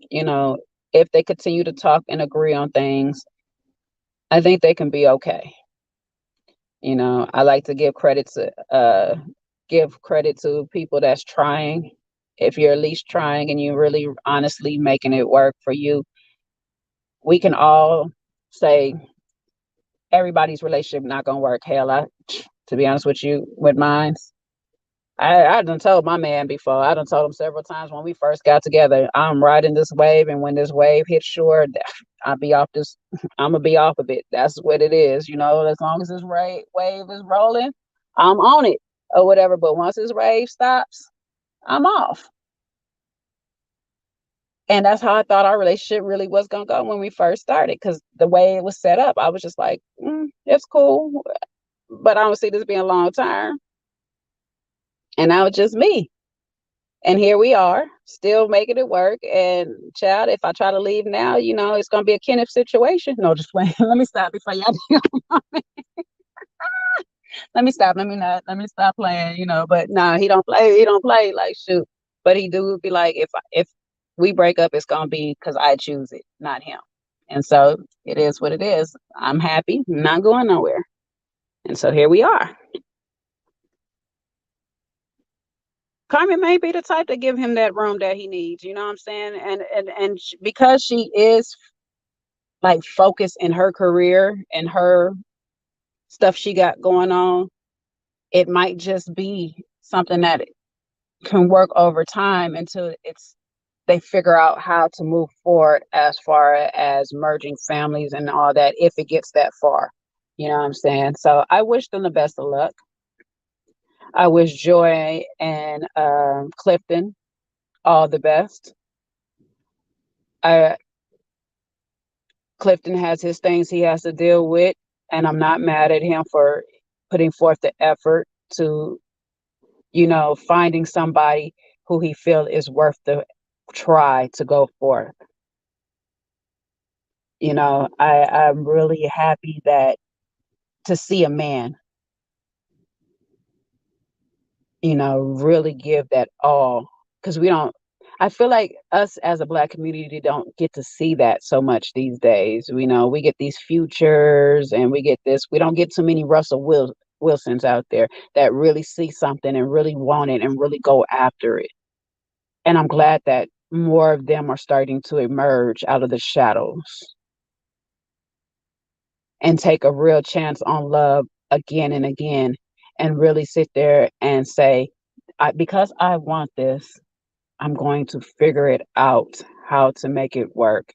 if they continue to talk and agree on things, I think they can be okay. I like to give credit to people that's trying. If you're at least trying and you're really honestly making it work for you, we can all say everybody's relationship not gonna work. Hell, to be honest with you, with mine, I done told my man before. I done told him several times when we first got together, I'm riding this wave, and when this wave hits shore, I'll be off this. I'm gonna be off of it. That's what it is. As long as this wave is rolling, I'm on it or whatever. But once this wave stops, I'm off. And that's how I thought our relationship really was gonna go when we first started. Because the way it was set up, I was just like, it's cool, but I don't see this being long term. And that was just me. And here we are, still making it work. And child, if I try to leave now, it's gonna be a Kenneth situation. No, just wait. Let me stop before y'all let me stop. Let me stop playing, But nah, he don't play like shoot. But he do be like, if we break up, it's gonna be because I choose it, not him. And so it is what it is. I'm happy, not going nowhere. And so here we are. Carmen may be the type to give him that room that he needs. You know what I'm saying? And because she is like focused in her career and her stuff she got going on, it might just be something that can work over time until they figure out how to move forward as far as merging families and all that, if it gets that far. You know what I'm saying? So I wish them the best of luck. I wish Joy and Clifton all the best. Clifton has his things he has to deal with, and I'm not mad at him for putting forth the effort to, finding somebody who he feel is worth the try to go for. I'm really happy that to see a man, really give that all, because I feel like us as a Black community don't get to see that so much these days. We get these futures and we don't get too many Wilsons out there that really see something and really want it and really go after it. And I'm glad that more of them are starting to emerge out of the shadows and take a real chance on love again and again, and really sit there and say, because I want this, I'm going to figure it out how to make it work,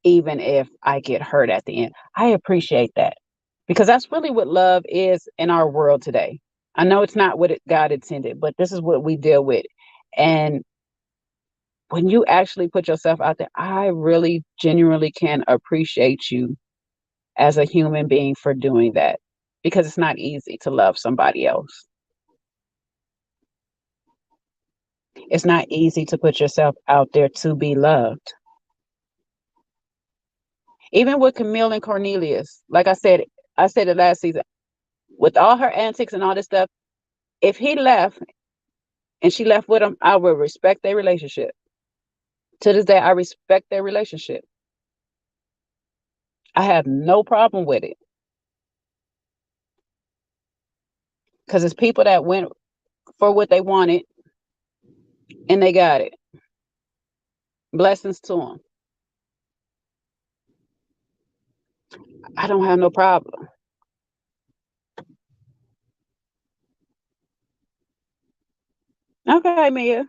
even if I get hurt at the end. I appreciate that, because that's really what love is in our world today. I know it's not what God intended, but this is what we deal with. And when you actually put yourself out there, I really genuinely can appreciate you as a human being for doing that, because it's not easy to love somebody else. It's not easy to put yourself out there to be loved. Even with Camille and Cornelius, like I said it last season, with all her antics and all this stuff, if he left and she left with him, I would respect their relationship. To this day, I respect their relationship. I have no problem with it, because it's people that went for what they wanted and they got it. Blessings to them. I don't have no problem. Okay, Mia.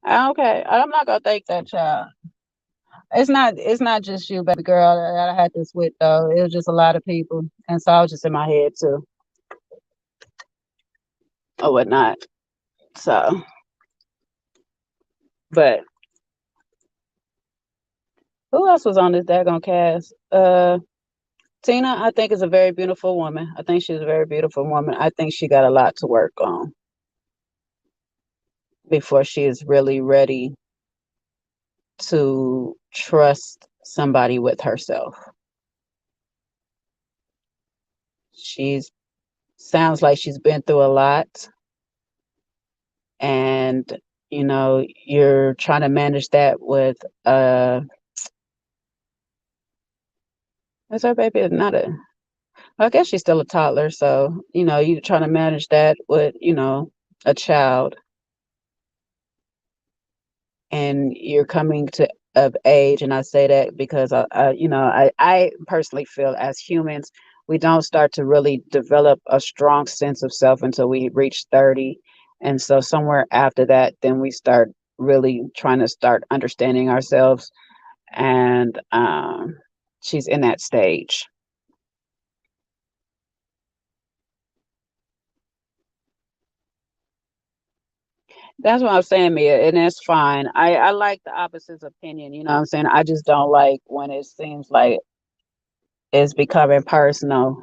Okay, I'm not gonna take that child. It's not just you, baby girl, that I had this with though. It was just a lot of people. And so I was just in my head too, or whatnot. So, but who else was on this daggone cast? Tina, I think, is a very beautiful woman. I think she's a very beautiful woman. I think she got a lot to work on. before she is really ready to trust somebody with herself. She's sounds like she's been through a lot, and you're trying to manage that with is her baby not a I guess she's still a toddler, so you're trying to manage that with, a child, and you're coming to of age. And I say that because I personally feel as humans, we don't start to really develop a strong sense of self until we reach 30. And so somewhere after that, then we start really trying to start understanding ourselves. And she's in that stage. That's what I'm saying, Mia, and that's fine. I like the opposite's opinion. You know what I'm saying? I just don't like when it seems like it's becoming personal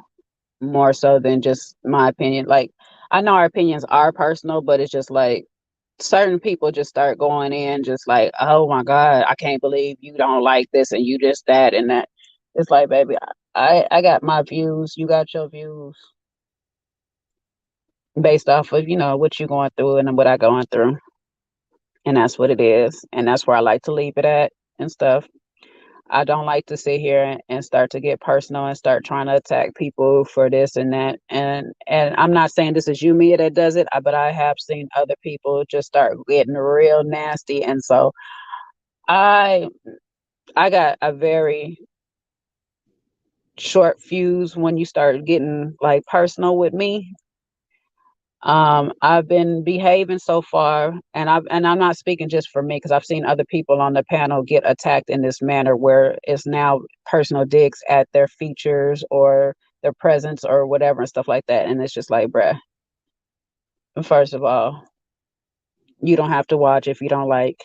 more so than just my opinion. Like, I know our opinions are personal, but it's just like certain people just start going in, just like, oh my God, I can't believe you don't like this and you just that and that. It's like, baby, I got my views, you got your views based off of, what you're going through and what I going through. And that's what it is. And that's where I like to leave it at and stuff. I don't like to sit here and start to get personal and start trying to attack people for this and that. And I'm not saying this is you, Mia, that does it, but I have seen other people just start getting real nasty. And so I I got a very short fuse when you start getting like personal with me. I've been behaving so far, and I'm not speaking just for me because I've seen other people on the panel get attacked in this manner where it's now personal digs at their features or their presence or whatever and stuff like that. And it's just like, bruh, first of all, you don't have to watch if you don't like.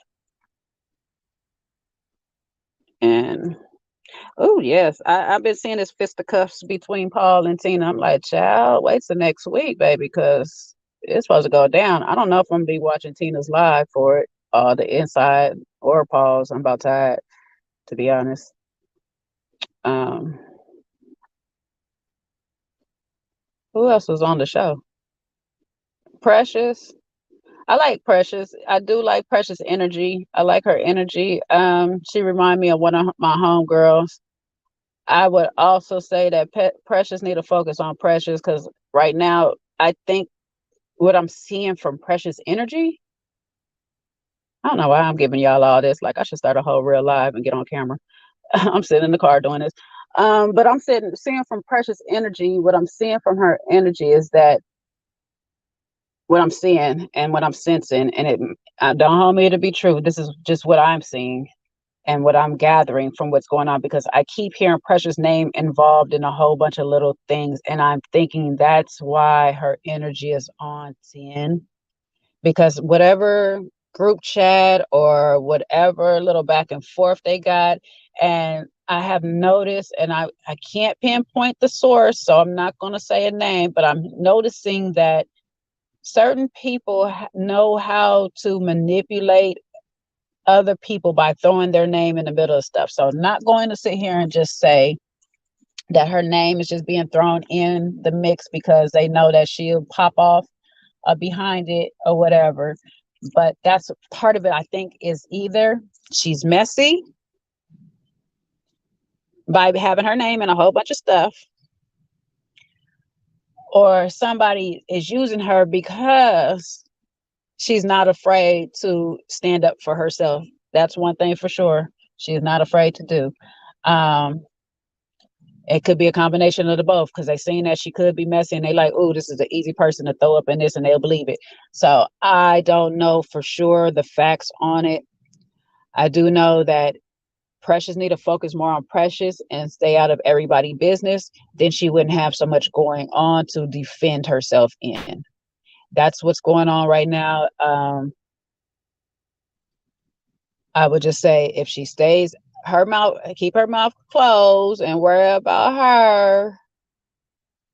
And oh yes, I've been seeing this fisticuffs between Paul and Tina. I'm like, child, wait till next week, baby, because it's supposed to go down. I don't know if I'm gonna be watching Tina's live for it, the inside or Paul's. I'm about tired, to be honest. Um, who else was on the show? Precious. I like Precious. I do like Precious energy. I like her energy. She remind me of one of my homegirls. I would also say that Precious need to focus on Precious because right now I think what I'm seeing from Precious energy. I don't know why I'm giving y'all all this. Like I should start a whole real live and get on camera. I'm sitting in the car doing this. But I'm seeing from Precious energy. What I'm seeing from her energy is that what I'm seeing and what I'm sensing, and it don't hold me to be true. This is just what I'm seeing and what I'm gathering from what's going on because I keep hearing Precious' name involved in a whole bunch of little things, and I'm thinking that's why her energy is on 10 because whatever group chat or whatever little back and forth they got, and I have noticed, and I can't pinpoint the source, so I'm not going to say a name, but I'm noticing that certain people know how to manipulate other people by throwing their name in the middle of stuff. So I'm not going to sit here and just say that her name is just being thrown in the mix because they know that she'll pop off behind it or whatever. But that's part of it, I think, is either she's messy by having her name in a whole bunch of stuff, or somebody is using her because she's not afraid to stand up for herself. That's one thing for sure. She's not afraid to do. Um, it could be a combination of the both because they seen that she could be messy and they like, oh, this is an easy person to throw up in this and they'll believe it. So I don't know for sure the facts on it. I do know that Precious need to focus more on Precious and stay out of everybody's business. Then she wouldn't have so much going on to defend herself in. That's what's going on right now. I would just say if she stays keep her mouth closed and worry about her,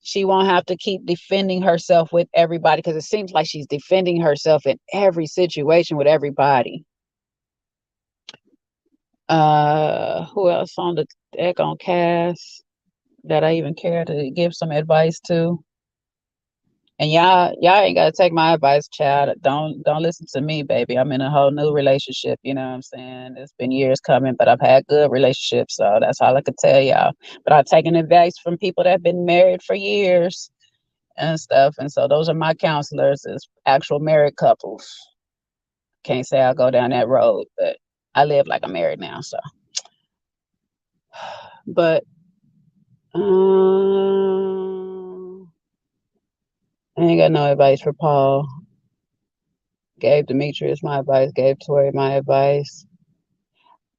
She won't have to keep defending herself with everybody because it seems like she's defending herself in every situation with everybody. Who else on the deck on cast that I even care to give some advice to? And y'all ain't gotta take my advice, child. Don't listen to me, baby. I'm in a whole new relationship, you know what I'm saying? It's been years coming, but I've had good relationships, so that's all I could tell y'all. But I've taken advice from people that have been married for years and stuff. And so those are my counselors, is actual married couples. Can't say I'll go down that road, but I live like I'm married now, so but I ain't got no advice for Paul. Gave Demetrius my advice, gave Tori my advice.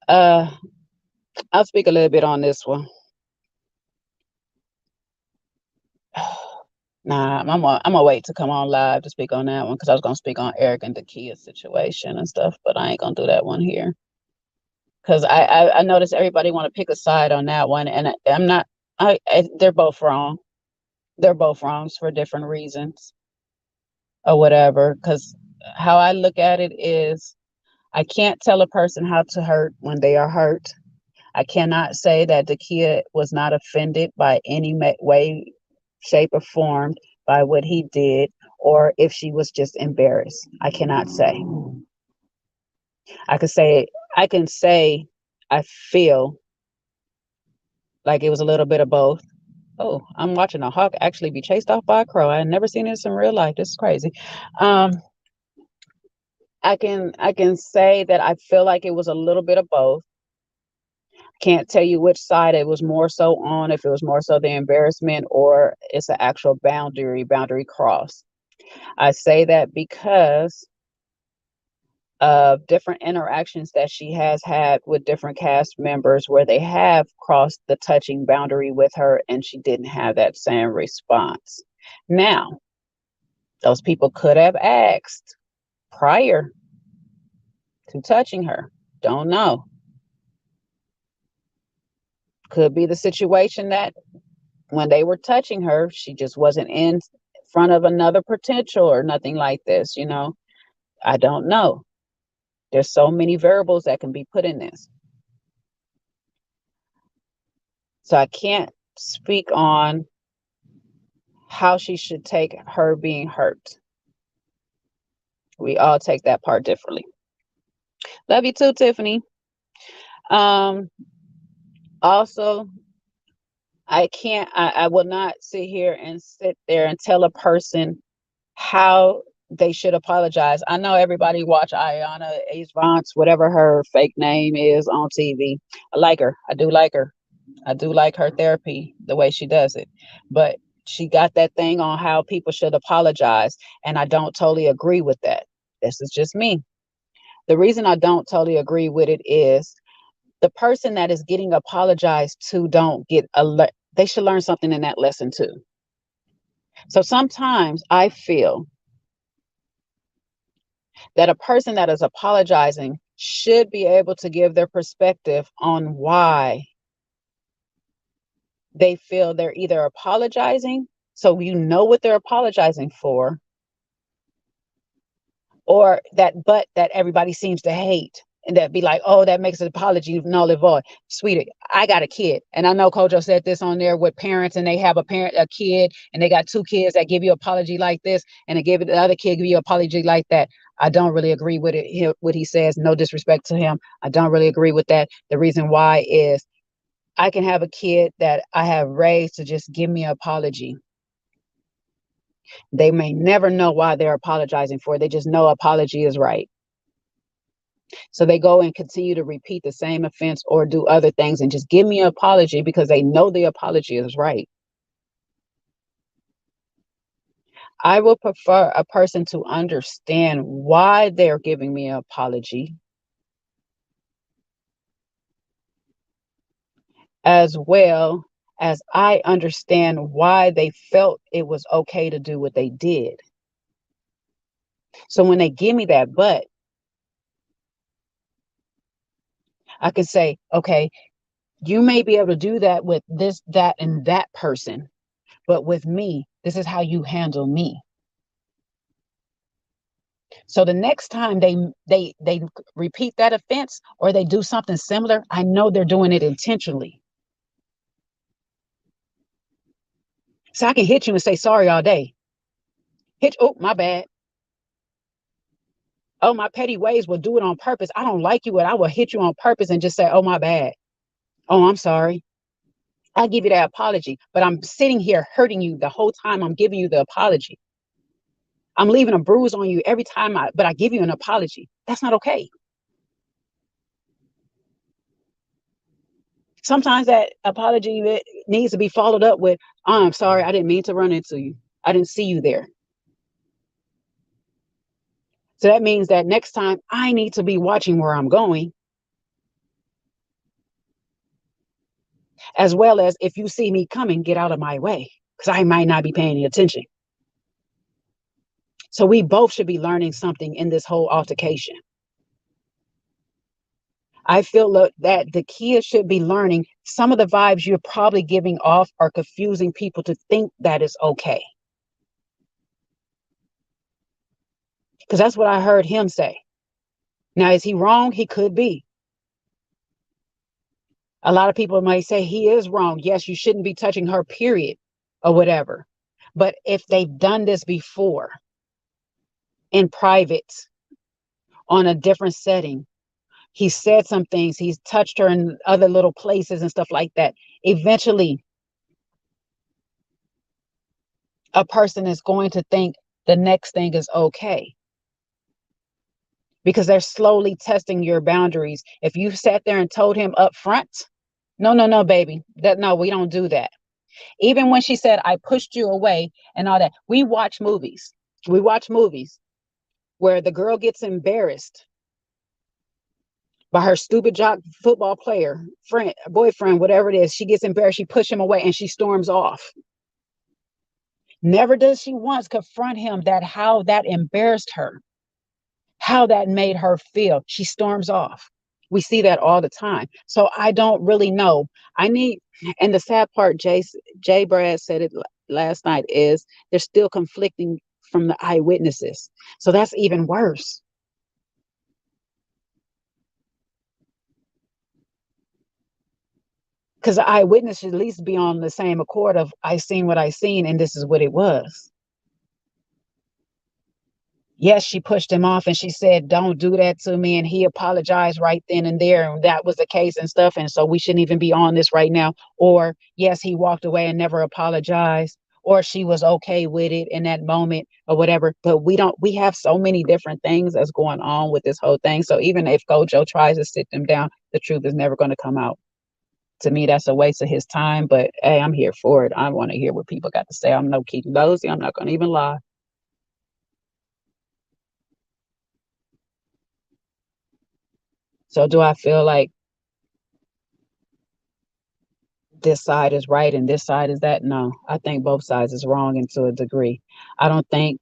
Uh, I'll speak a little bit on this one. Nah, I'm gonna wait to come on live to speak on that one because I was gonna speak on Eric and Dakia's situation and stuff, but I ain't gonna do that one here because I noticed everybody want to pick a side on that one, and I'm not. They're both wrong. They're both wrongs for different reasons or whatever. Because how I look at it is, I can't tell a person how to hurt when they are hurt. I cannot say that Dakia was not offended by any way, shape, or form by what he did, or if she was just embarrassed. I cannot say. I could say, I can say, I feel like it was a little bit of both. Oh, I'm watching a hawk actually be chased off by a crow. I had never seen this in real life. This is crazy. Um, I can say that I feel like it was a little bit of both. Can't tell you which side it was more so on, if it was more so the embarrassment or it's an actual boundary cross. I say that because of different interactions that she has had with different cast members where they have crossed the touching boundary with her and she didn't have that same response. Now, those people could have asked prior to touching her. Don't know. Could be the situation that when they were touching her, she just wasn't in front of another potential or nothing like this, you know. I don't know. There's so many variables that can be put in this. So I can't speak on how she should take her being hurt. We all take that part differently. Love you too, Tiffany. Um, also, I will not sit here and sit there and tell a person how they should apologize. I know everybody watch Ayana Vance, whatever her fake name is on TV. I like her. I do like her. I do like her therapy, the way she does it. But she got that thing on how people should apologize. And I don't totally agree with that. This is just me. The reason I don't totally agree with it is the person that is getting apologized to don't get they should learn something in that lesson too. So sometimes I feel that a person that is apologizing should be able to give their perspective on why they feel they're either apologizing, so you know what they're apologizing for, or that everybody seems to hate and that be like, oh, that makes an apology null and void. Sweetie, I got a kid, and I know Kojo said this on there with parents, and they have a kid, and they got two kids that give you apology like this, and they give it the other kid give you apology like that. I don't really agree with it. What he says, no disrespect to him. I don't really agree with that. The reason why is I can have a kid that I have raised to just give me an apology. They may never know why they're apologizing for it. They just know apology is right. So they go and continue to repeat the same offense or do other things and just give me an apology because they know the apology is right. I would prefer a person to understand why they're giving me an apology, as well as I understand why they felt it was okay to do what they did. So when they give me that but, I can say, okay, you may be able to do that with this, that, and that person, but with me, this is how you handle me. So the next time they repeat that offense or they do something similar, I know they're doing it intentionally. So I can hit you and say sorry all day. Hit, oh, my bad. Oh, my petty ways will do it on purpose. I don't like you, and I will hit you on purpose and just say, oh, my bad. Oh, I'm sorry. I give you that apology, but I'm sitting here hurting you the whole time I'm giving you the apology. I'm leaving a bruise on you every time but I give you an apology. That's not okay. Sometimes that apology needs to be followed up with, oh, I'm sorry, I didn't mean to run into you. I didn't see you there. So that means that next time I need to be watching where I'm going, as well as if you see me coming, get out of my way because I might not be paying any attention. So we both should be learning something in this whole altercation. I feel that the kids should be learning some of the vibes you're probably giving off are confusing people to think that is okay. Because that's what I heard him say. Now, is he wrong? He could be. A lot of people might say he is wrong. Yes, you shouldn't be touching her, period, or whatever. But if they've done this before in private, on a different setting, he said some things, he's touched her in other little places and stuff like that. Eventually, a person is going to think the next thing is okay because they're slowly testing your boundaries. If you sat there and told him up front, no, no, no, baby, no, we don't do that. Even when she said, I pushed you away and all that, we watch movies. We watch movies where the girl gets embarrassed by her stupid jock football player, friend, boyfriend, whatever it is. She gets embarrassed. She pushes him away and she storms off. Never does she once confront him that how that embarrassed her, how that made her feel. She storms off. We see that all the time. So I don't really know. And the sad part, Jay Brad said it last night, is they're still conflicting from the eyewitnesses. So that's even worse. Because the eyewitness should at least be on the same accord of I seen what I seen and this is what it was. Yes, she pushed him off and she said, don't do that to me. And he apologized right then and there. And that was the case and stuff. And so we shouldn't even be on this right now. Or yes, he walked away and never apologized. Or she was okay with it in that moment or whatever. But we have so many different things that's going on with this whole thing. So even if Gojo tries to sit them down, the truth is never going to come out. To me, that's a waste of his time. But hey, I'm here for it. I want to hear what people got to say. I'm no Keith Dozy. I'm not going to even lie. So do I feel like this side is right and this side is that? No, I think both sides is wrong and to a degree. I don't think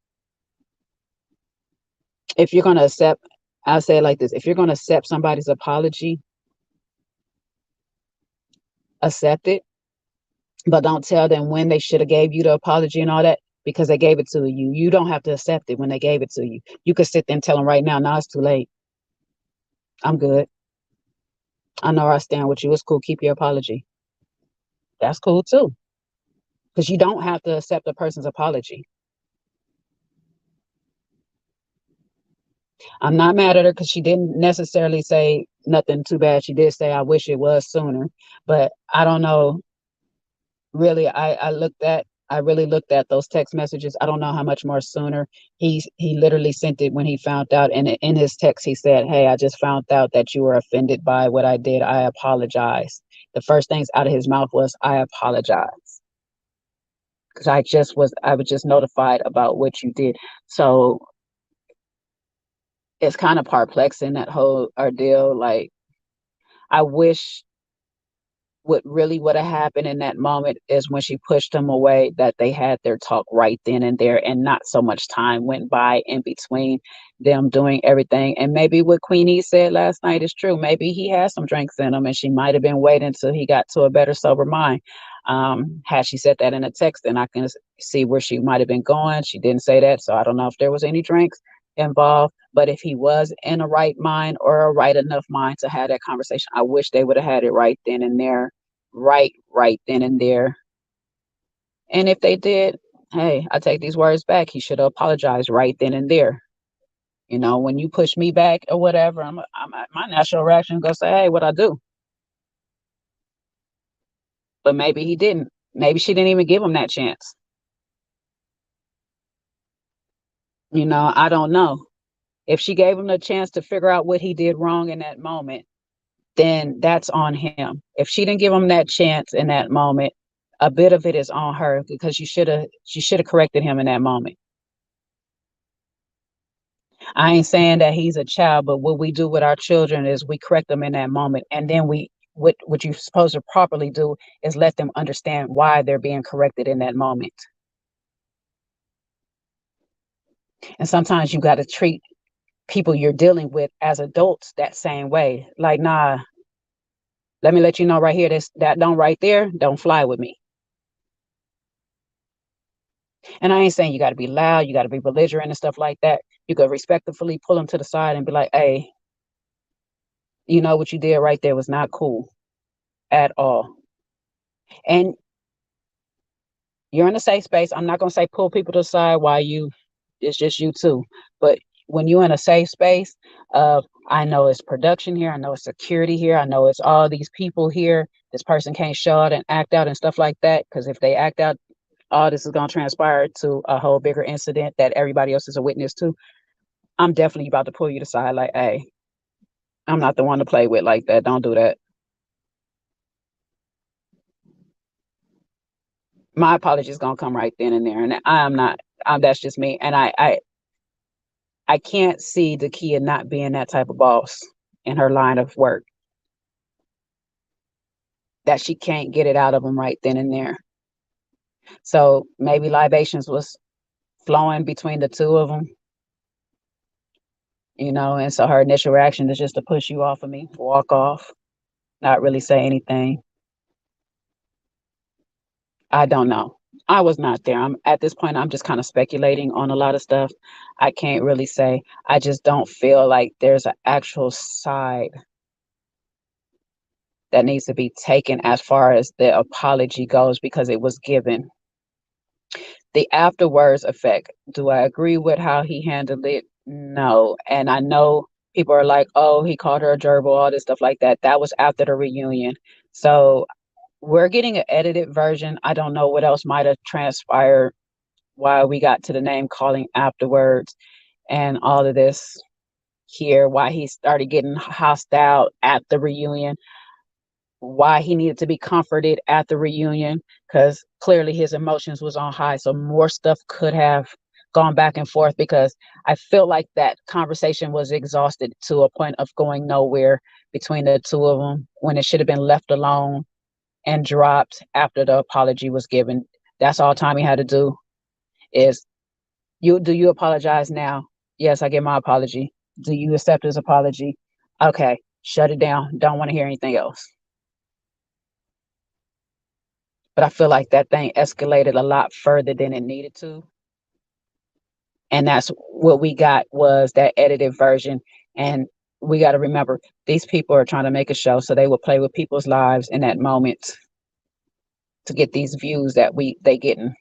if you're going to accept, I'll say it like this, if you're going to accept somebody's apology, accept it, but don't tell them when they should have gave you the apology and all that because they gave it to you. You don't have to accept it when they gave it to you. You could sit there and tell them right now, no, it's too late. I'm good. I know where I stand with you. It's cool. Keep your apology. That's cool too. Because you don't have to accept a person's apology. I'm not mad at her because she didn't necessarily say nothing too bad. She did say, I wish it was sooner. But I don't know. Really, I really looked at those text messages. I don't know how much more sooner. He literally sent it when he found out. And in his text, he said, hey, I just found out that you were offended by what I did. I apologize. The first things out of his mouth was, I apologize. Because I was just notified about what you did. So it's kind of perplexing, that whole ordeal. Like, I wish what really would have happened in that moment is when she pushed him away, that they had their talk right then and there, and not so much time went by in between them doing everything. And maybe what Queenie said last night is true. Maybe he had some drinks in him and she might have been waiting until he got to a better sober mind. Had she said that in a text, then I can see where she might have been going. She didn't say that, so I don't know if there was any drinks involved. But if he was in a right mind or a right enough mind to have that conversation, I wish they would have had it right then and there, right then and there. And if they did, hey, I take these words back. He should have apologized right then and there. You know, when you push me back or whatever, my natural reaction is gonna say, "Hey, what I do?" But maybe he didn't. Maybe she didn't even give him that chance. You know, I don't know. If she gave him the chance to figure out what he did wrong in that moment, then that's on him. If she didn't give him that chance in that moment, a bit of it is on her because she should have corrected him in that moment. I ain't saying that he's a child, but what we do with our children is we correct them in that moment, and then we what you're supposed to properly do is let them understand why they're being corrected in that moment. And sometimes you got to treat people you're dealing with as adults that same way. Like, nah, let me let you know right here, this that don't right there, don't fly with me. And I ain't saying you got to be loud, you got to be belligerent and stuff like that. You could respectfully pull them to the side and be like, hey, you know what you did right there was not cool at all. And you're in a safe space. I'm not gonna say pull people to the side while it's just you two. But when you're in a safe space of I know it's production here, I know it's security here, I know it's all these people here. This person can't show out and act out and stuff like that. Because if they act out, all this is gonna transpire to a whole bigger incident that everybody else is a witness to. I'm definitely about to pull you to the side, like, hey, I'm not the one to play with like that. Don't do that. My apology is gonna come right then and there, and I'm not. That's just me, and I can't see the kid not being that type of boss in her line of work, that she can't get it out of him right then and there. So maybe libations was flowing between the two of them, you know, and so her initial reaction is just to push you off of me, walk off, not really say anything. I don't know. I was not there. I'm at this point, I'm just kind of speculating on a lot of stuff. I can't really say. I just don't feel like there's an actual side that needs to be taken as far as the apology goes because it was given. The afterwards effect, do I agree with how he handled it? No. And I know people are like, oh, he called her a gerbil, all this stuff like that. That was after the reunion. So we're getting an edited version. I don't know what else might have transpired why we got to the name calling afterwards and all of this here, why he started getting hostile at the reunion, why he needed to be comforted at the reunion, because clearly his emotions was on high. So more stuff could have gone back and forth because I feel like that conversation was exhausted to a point of going nowhere between the two of them when it should have been left alone and dropped after the apology was given. That's all Tommy had to do is you apologize now? Yes, I give my apology. Do you accept his apology? Okay, shut it down. Don't want to hear anything else. But I feel like that thing escalated a lot further than it needed to. And that's what we got was that edited version. And we got to remember these people are trying to make a show, so they will play with people's lives in that moment to get these views that they getting.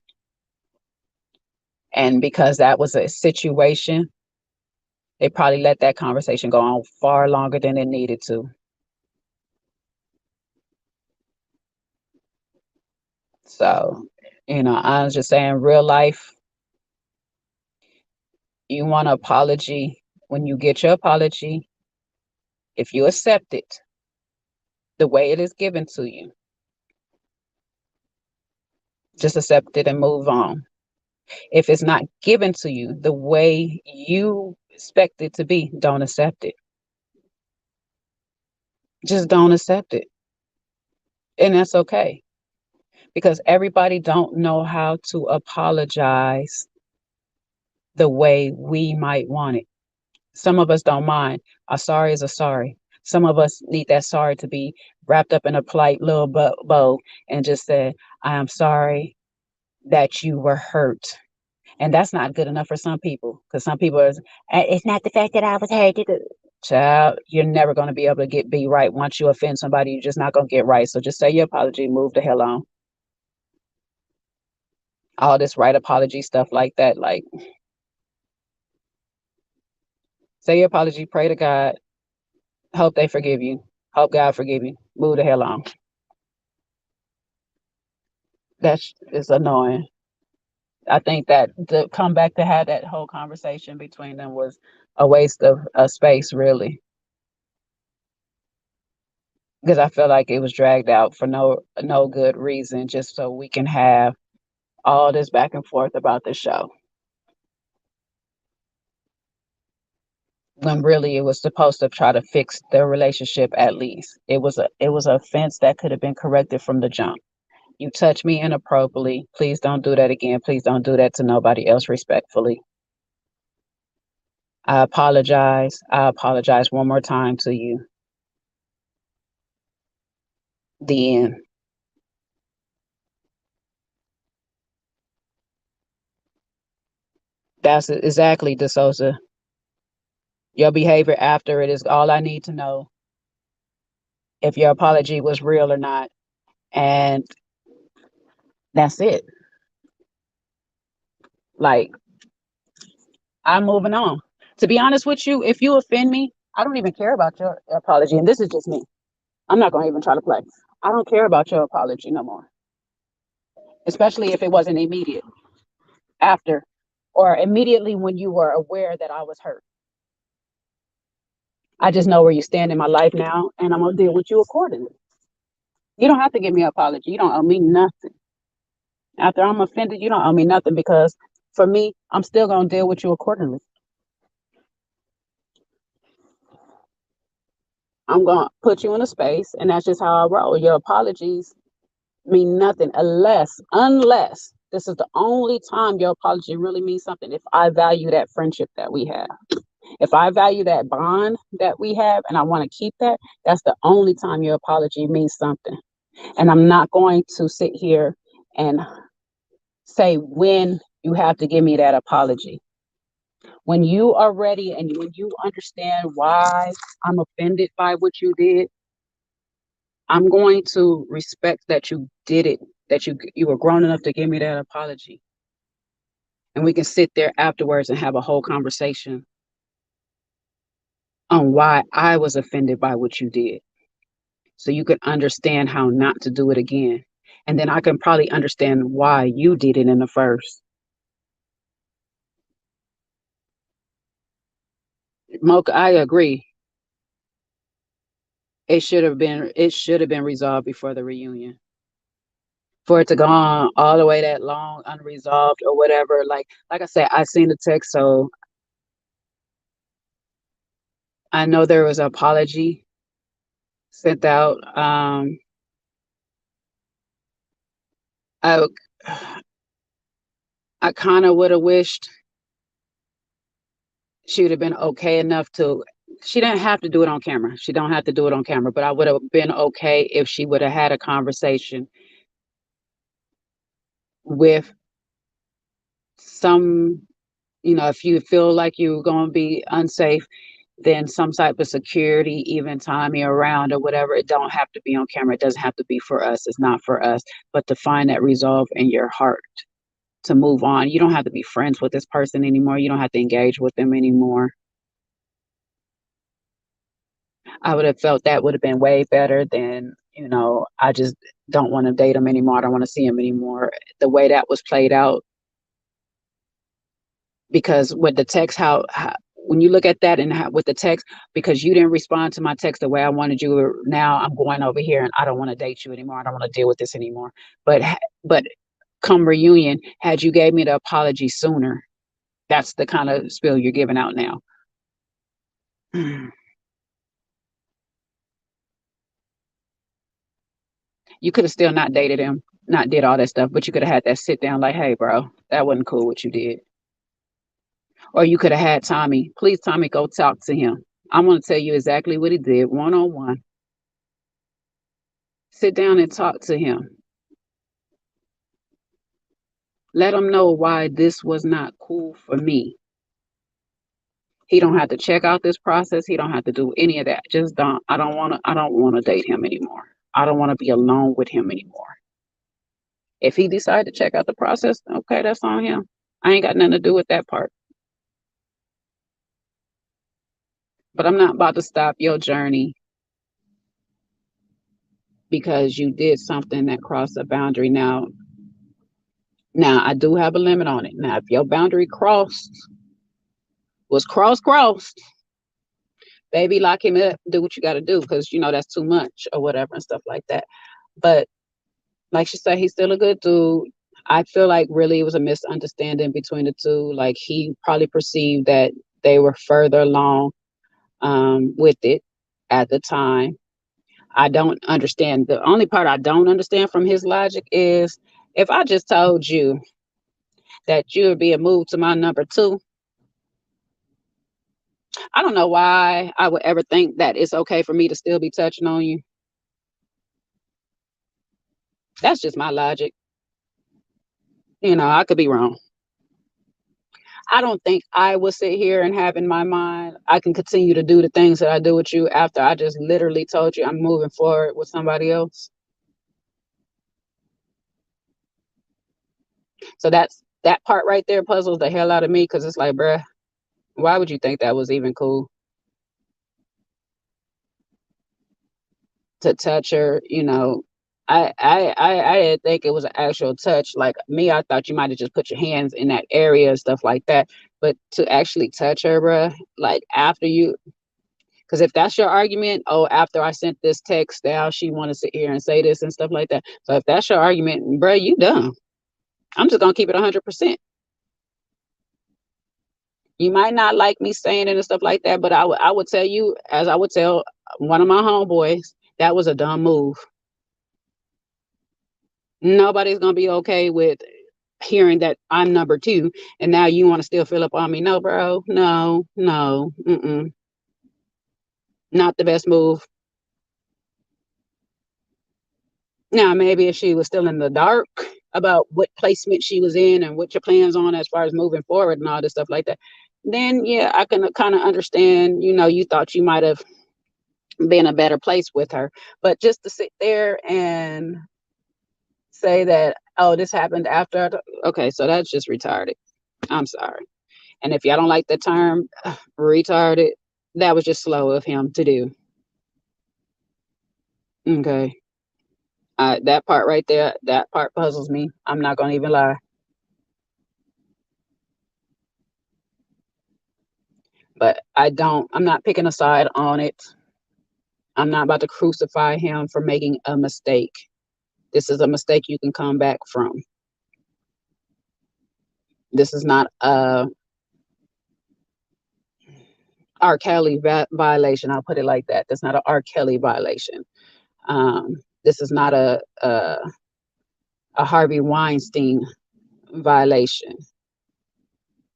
And because that was a situation, they probably let that conversation go on far longer than it needed to. So, I was just saying, real life, you want an apology. When you get your apology, if you accept it the way it is given to you, just accept it and move on. If it's not given to you the way you expect it to be, don't accept it. Just don't accept it. And that's okay because everybody don't know how to apologize the way we might want it. Some of us don't mind. A sorry is a sorry. Some of us need that sorry to be wrapped up in a polite little bow and just say, I am sorry that you were hurt. And that's not good enough for some people because some people are, it's not the fact that I was hurt. Child, you're never going to be able to be right. Once you offend somebody, you're just not going to get right. So just say your apology, move the hell on. All this right apology stuff like that, like say your apology, pray to God, hope they forgive you, hope God forgive you, move the hell on. That's it's annoying. I think that to come back to have that whole conversation between them was a waste of space, really, because I feel like it was dragged out for no good reason, just so we can have all this back and forth about the show. When really it was supposed to try to fix their relationship at least. It was an offense that could have been corrected from the jump. You touch me inappropriately. Please don't do that again. Please don't do that to nobody else respectfully. I apologize. I apologize one more time to you. The end. That's exactly, DeSosa. Your behavior after it is all I need to know if your apology was real or not. And that's it. Like, I'm moving on. To be honest with you, if you offend me, I don't even care about your apology. And this is just me. I'm not going to even try to play. I don't care about your apology no more, especially if it wasn't immediate after or immediately when you were aware that I was hurt. I just know where you stand in my life now, and I'm going to deal with you accordingly. You don't have to give me an apology. You don't owe me nothing. After I'm offended, you don't owe me nothing because for me, I'm still going to deal with you accordingly. I'm going to put you in a space, and that's just how I roll. Your apologies mean nothing unless this is the only time your apology really means something. If I value that friendship that we have, if I value that bond that we have and I want to keep that, that's the only time your apology means something. And I'm not going to sit here and say when you have to give me that apology. When you are ready and when you understand why I'm offended by what you did, I'm going to respect that you did it, that you were grown enough to give me that apology. And we can sit there afterwards and have a whole conversation on why I was offended by what you did. So you can understand how not to do it again. And then I can probably understand why you did it in the first. Mocha, I agree. It should have been resolved before the reunion. For it to go on all the way that long unresolved or whatever. Like I said, I seen the text, so I know there was an apology sent out. I I kind of would have wished she would have been okay enough to. She didn't have to do it on camera. She don't have to do it on camera, but I would have been okay if she would have had a conversation with some, if you feel like you're going to be unsafe, then some type of security, even timing around or whatever. It don't have to be on camera. It doesn't have to be for us. It's not for us, but to find that resolve in your heart to move on. You don't have to be friends with this person anymore. You don't have to engage with them anymore. I would have felt that would have been way better than, I just don't want to date him anymore. I don't want to see him anymore. The way that was played out, because with the text, how when you look at that and with the text, because you didn't respond to my text the way I wanted you, now I'm going over here and I don't want to date you anymore. I don't want to deal with this anymore. But come reunion, had you gave me the apology sooner, that's the kind of spill you're giving out now. You could have still not dated him, not did all that stuff, but you could have had that sit down like, hey, bro, that wasn't cool what you did. Or you could have had Tommy, please, Tommy, go talk to him. I'm going to tell you exactly what he did one on one. Sit down and talk to him. Let him know why this was not cool for me. He don't have to check out this process. He don't have to do any of that. Just don't. I don't want to date him anymore. I don't want to be alone with him anymore. If he decide to check out the process, okay, that's on him. I ain't got nothing to do with that part. But I'm not about to stop your journey because you did something that crossed a boundary. Now I do have a limit on it. Now, if your boundary was crossed, baby, lock him up. Do what you got to do because you know that's too much or whatever and stuff like that. But like she said, he's still a good dude. I feel like really it was a misunderstanding between the two. Like he probably perceived that they were further along with it at the time. I don't understand. The only part I don't understand from his logic is if I just told you that you would be a move to my number two, I don't know why I would ever think that it's okay for me to still be touching on you. That's just my logic. I could be wrong. I don't think I will sit here and have in my mind I can continue to do the things that I do with you after I just literally told you I'm moving forward with somebody else. So that part right there puzzles the hell out of me because it's like, bruh, why would you think that was even cool to touch her? I didn't think it was an actual touch. Like me, I thought you might have just put your hands in that area and stuff like that. But to actually touch her, bruh, like after you, because if that's your argument, oh, after I sent this text, now she want to sit here and say this and stuff like that. So if that's your argument, bruh, you dumb. I'm just gonna keep it 100%. You might not like me saying it and stuff like that, but I would tell you, as I would tell one of my homeboys, that was a dumb move. Nobody's gonna be okay with hearing that I'm number two, and now you want to still fill up on me. No, bro. No, no. Not the best move. Now, maybe if she was still in the dark about what placement she was in and what your plans on as far as moving forward and all this stuff like that, then yeah, I can kind of understand. You thought you might have been a better place with her, but just to sit there and say that, oh, this happened after. Okay, so that's just retarded. I'm sorry. And if y'all don't like the term retarded, that was just slow of him to do. Okay. That part right there, that part puzzles me. I'm not gonna even lie. But I'm not picking a side on it. I'm not about to crucify him for making a mistake. This is a mistake you can come back from. This is not a R. Kelly violation. I'll put it like that. That's not a R. Kelly violation. This is not a Harvey Weinstein violation.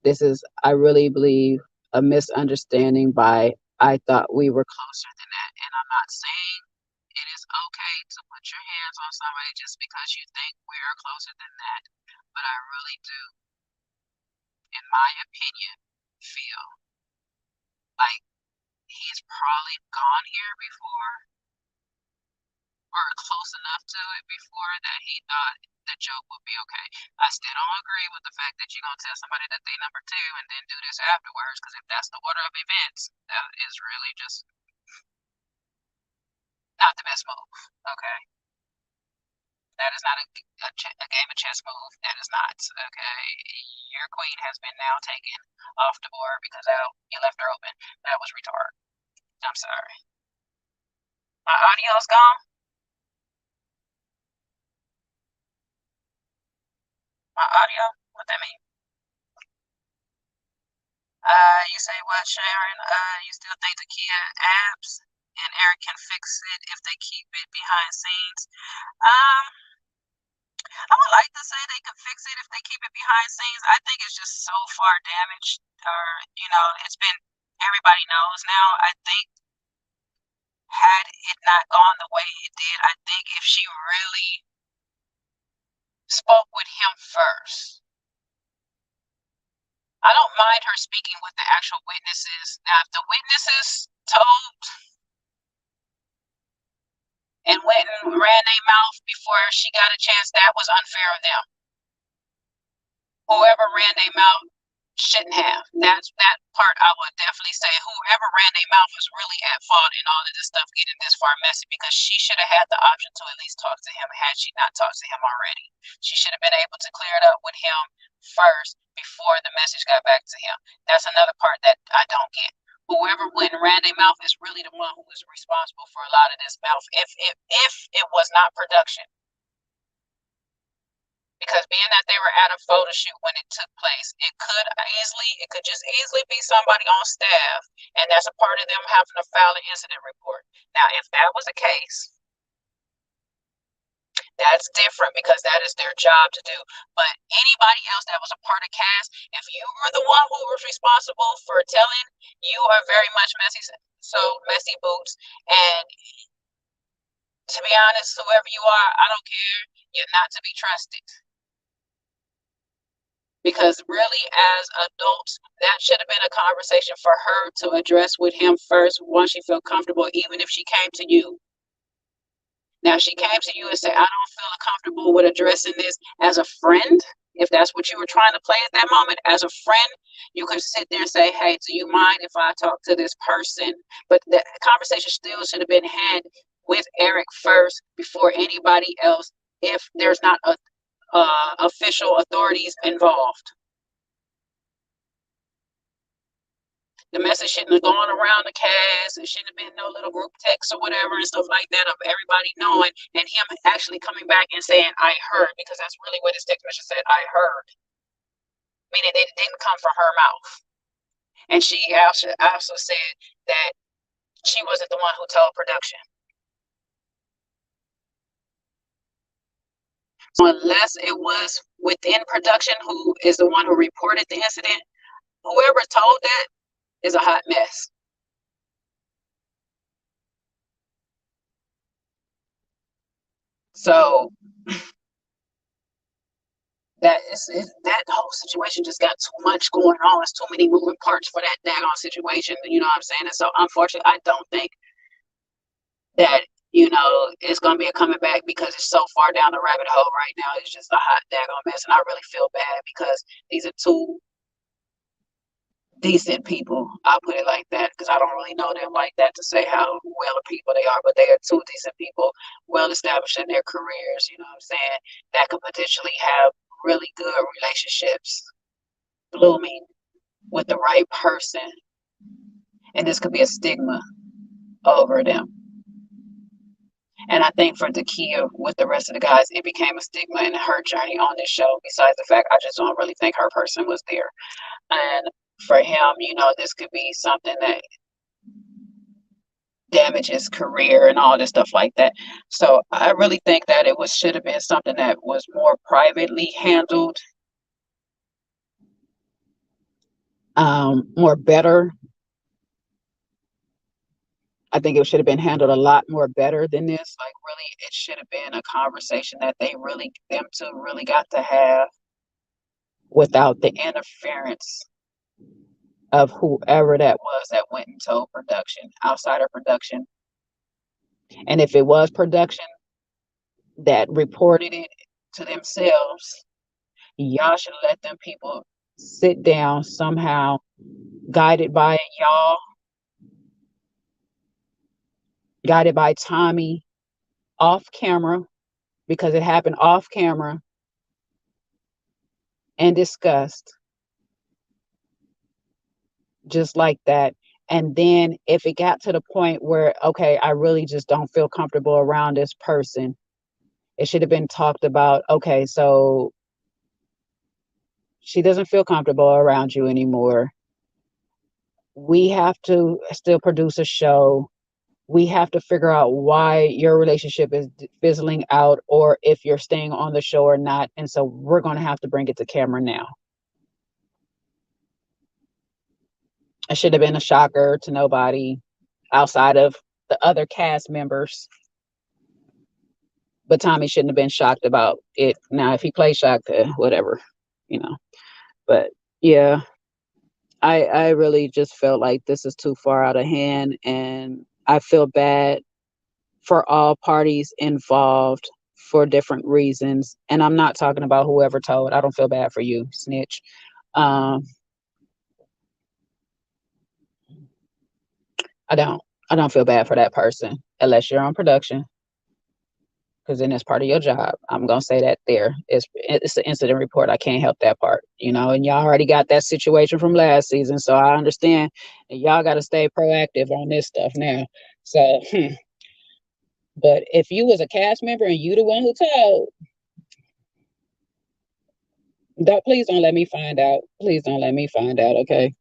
This is, I really believe, a misunderstanding by I thought we were closer than that. And I'm not saying it is okay to put your hands on somebody just because you think we are closer than that. But I really do, in my opinion, feel like he's probably gone here before or close enough to it before that he thought the joke would be okay. I still don't agree with the fact that you're gonna tell somebody that they number two and then do this afterwards. Because if that's the order of events, that is really just not the best move. Okay, that is not a game of chess move. That is not okay. Your queen has been now taken off the board because you left her open. That was retarded. I'm sorry. My audio's gone. My audio. What that mean? You say what, Sharon? You still think the Kia apps and Eric can fix it if they keep it behind scenes? Um, I would like to say they can fix it if they keep it behind scenes. I think it's just so far damaged, or it's been everybody knows now. I think had it not gone the way it did, I think if she really spoke with him first, I don't mind her speaking with the actual witnesses. Now, if the witnesses told and went and ran their mouth before she got a chance, that was unfair of them. Whoever ran their mouth shouldn't have. That's that part I would definitely say. Whoever ran their mouth was really at fault in all of this stuff getting this far messy, because she should have had the option to at least talk to him had she not talked to him already. She should have been able to clear it up with him first before the message got back to him. That's another part that I don't get. Whoever went and ran their mouth is really the one who was responsible for a lot of this mouth, if it was not production. Because being that they were at a photo shoot when it took place, it could just easily be somebody on staff, and that's a part of them having to file an incident report. Now, if that was the case, that's different because that is their job to do. But anybody else that was a part of cast, if you were the one who was responsible for telling, you are very much messy. So messy boots. And to be honest, whoever you are, I don't care. You're not to be trusted. Because really, as adults, that should have been a conversation for her to address with him first once she felt comfortable, even if she came to you. Now, she came to you and said, I don't feel comfortable with addressing this as a friend. If that's what you were trying to play at that moment, as a friend, you could sit there and say, hey, do you mind if I talk to this person? But the conversation still should have been had with Eric first before anybody else, if there's not official authorities involved. The message shouldn't have gone around the cast. It shouldn't have been no little group text or whatever and stuff like that of everybody knowing, and him actually coming back and saying, I heard, because that's really what his text message said, I heard. Meaning it didn't come from her mouth. And she also said that she wasn't the one who told production. So unless it was within production who is the one who reported the incident, whoever told that is a hot mess. So that whole situation just got too much going on. It's too many moving parts for that daggone situation. You know what I'm saying? And so unfortunately, I don't think that, it's going to be a coming back, because it's so far down the rabbit hole right now. It's just a hot daggone mess. And I really feel bad because these are two decent people. I'll put it like that, because I don't really know them like that to say how well of people they are, but they are two decent people, well established in their careers, you know what I'm saying, that could potentially have really good relationships blooming with the right person. And this could be a stigma over them. And I think for Dakia, with the rest of the guys, it became a stigma in her journey on this show. Besides the fact, I just don't really think her person was there. And for him, this could be something that damages career and all this stuff like that. So I really think that should have been something that was more privately handled, more better. I think it should have been handled a lot more better than this. Like, really, it should have been a conversation that them two really got to have without the interference of whoever that was that went and told production, outside of production. And if it was production that reported it to themselves, y'all should let them people sit down somehow, guided by y'all, guided by Tommy, off camera, because it happened off camera, and discussed just like that. And then if it got to the point where, okay, I really just don't feel comfortable around this person, it should have been talked about. Okay, so she doesn't feel comfortable around you anymore. We have to still produce a show. We have to figure out why your relationship is fizzling out, or if you're staying on the show or not. And so we're going to have to bring it to camera now. It should have been a shocker to nobody outside of the other cast members. But Tommy shouldn't have been shocked about it. Now, if he plays shocked, whatever, you know. But yeah, I really just felt like this is too far out of hand, and I feel bad for all parties involved for different reasons. And I'm not talking about whoever told. I don't feel bad for you, snitch. Um, I don't. I don't feel bad for that person unless you're on production, because then it's part of your job. I'm gonna say that there. It's an incident report. I can't help that part, and y'all already got that situation from last season, so I understand. And y'all got to stay proactive on this stuff now. So, but if you was a cast member and you the one who told, don't please don't let me find out. Please don't let me find out, okay?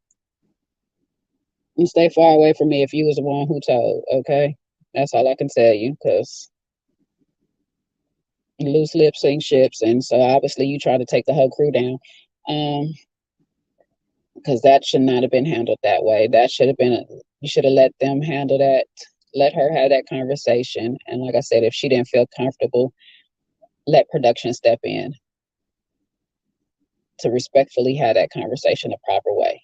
And stay far away from me if you was the one who told, okay? That's all I can tell you, because loose lips sink ships, and so obviously you try to take the whole crew down. Because that should not have been handled that way. That should have been, you should have let them handle that, let her have that conversation. And like I said, if she didn't feel comfortable, let production step in to respectfully have that conversation the proper way.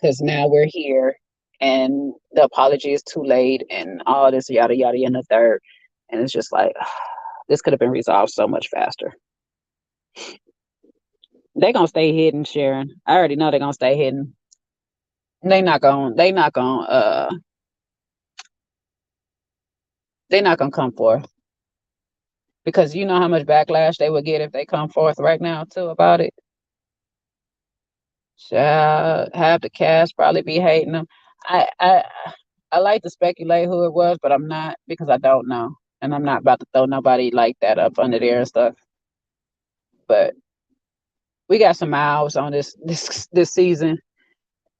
Because now we're here and the apology is too late and all this yada yada and the third. And it's just like, this could have been resolved so much faster. They're gonna stay hidden, Sharon. I already know they're gonna stay hidden. They're not gonna come forth, because you know how much backlash they would get if they come forth right now too about it. Have the cast probably be hating them. I I I like to speculate who it was, but I'm not, because I don't know, and I'm not about to throw nobody like that up under there and stuff. But we got some mouths on this season,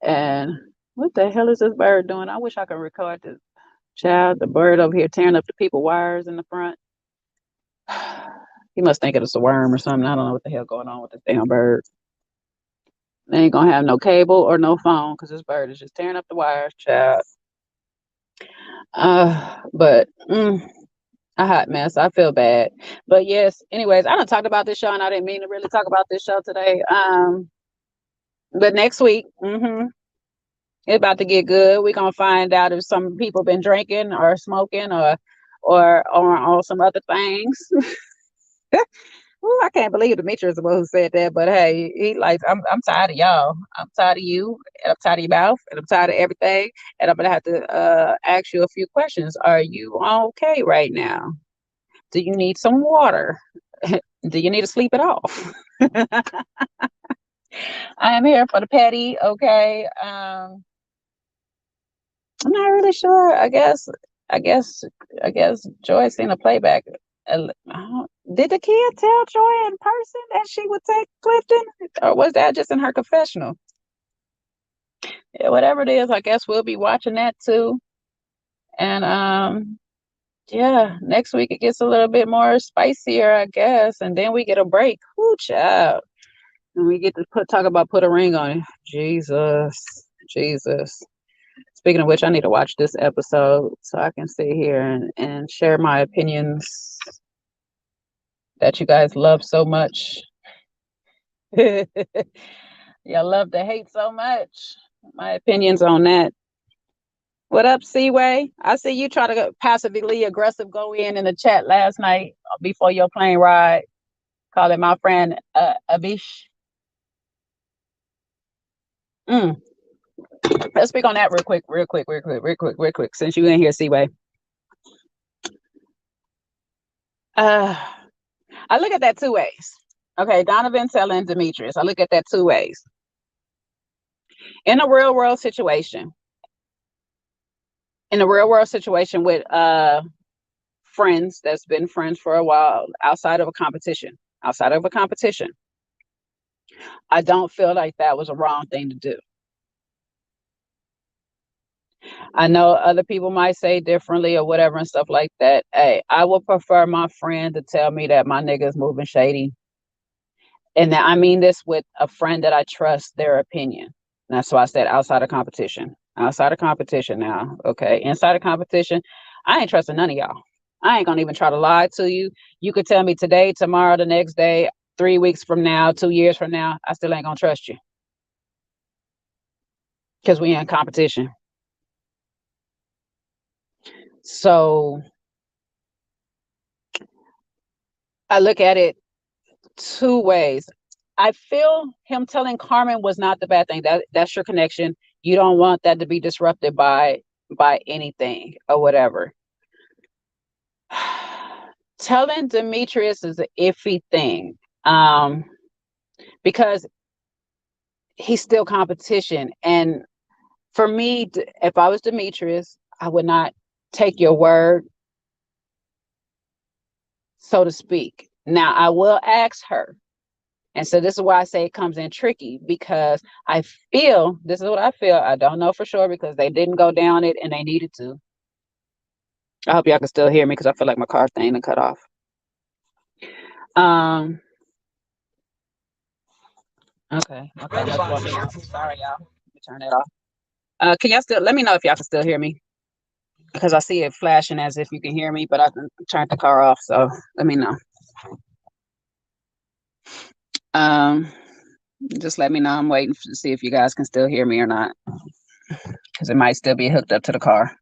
and what the hell is this bird doing? I wish I could record this. Child, the bird over here tearing up the people wires in the front. He must think it's a worm or something. I don't know what the hell going on with this damn bird. They ain't gonna have no cable or no phone because this bird is just tearing up the wires, child. But a hot mess. I feel bad. But yes, anyways, I don't talk about this show, and I didn't mean to really talk about this show today. But next week, it's about to get good. We're gonna find out if some people been drinking or smoking or on some other things. Ooh, I can't believe Demetrius is the one who said that, but hey, he like, I'm tired of y'all. I'm tired of you, and I'm tired of your mouth, and I'm tired of everything. And I'm gonna have to ask you a few questions. Are you okay right now? Do you need some water? Do you need to sleep it off? I am here for the petty, okay. I'm not really sure. I guess, I guess Joy seen a playback. Did the kid tell Joy in person that she would take Clifton, or was that just in her confessional? Yeah, whatever it is, I guess we'll be watching that too. And yeah, next week it gets a little bit more spicier, I guess, and then we get a break. Whoo, child. And we get to talk about put a ring on it. Jesus, Jesus. Speaking of which, I need to watch this episode so I can sit here and share my opinions that you guys love so much. Y'all love to hate so much. My opinions on that. What up, Seaway? I see you try to passively aggressive go in the chat last night before your plane ride, calling my friend Abish. Let's speak on that real quick, since you in here, Seaway. I look at that two ways. Okay, Donovan telling Demetrius. I look at that two ways. In a real world situation, with friends that's been friends for a while, outside of a competition, I don't feel like that was a wrong thing to do. I know other people might say differently or whatever and stuff like that. Hey, I would prefer my friend to tell me that my nigga is moving shady. And I mean this with a friend that I trust their opinion. That's why I said outside of competition. Outside of competition now. Okay. Inside of competition, I ain't trusting none of y'all. I ain't gonna even try to lie to you. You could tell me today, tomorrow, the next day, 3 weeks from now, 2 years from now, I still ain't gonna trust you because we in competition. So I look at it two ways. I feel him telling Carmen was not the bad thing. That's your connection. You don't want that to be disrupted by anything or whatever. Telling Demetrius is an iffy thing. Because he's still competition. And for me, if I was Demetrius, I would not take your word, so to speak. Now I will ask her. And so this is why I say it comes in tricky, because I feel, this is what I feel. I don't know for sure because they didn't go down it and they needed to. I hope y'all can still hear me because I feel like my car thing and cut off. Um, okay. Sorry, y'all. Let me turn it off. Can y'all still let me know if y'all can still hear me? Because I see it flashing as if you can hear me, but I can turn the car off. So let me know. Um, just let me know. I'm waiting to see if you guys can still hear me or not, because it might still be hooked up to the car.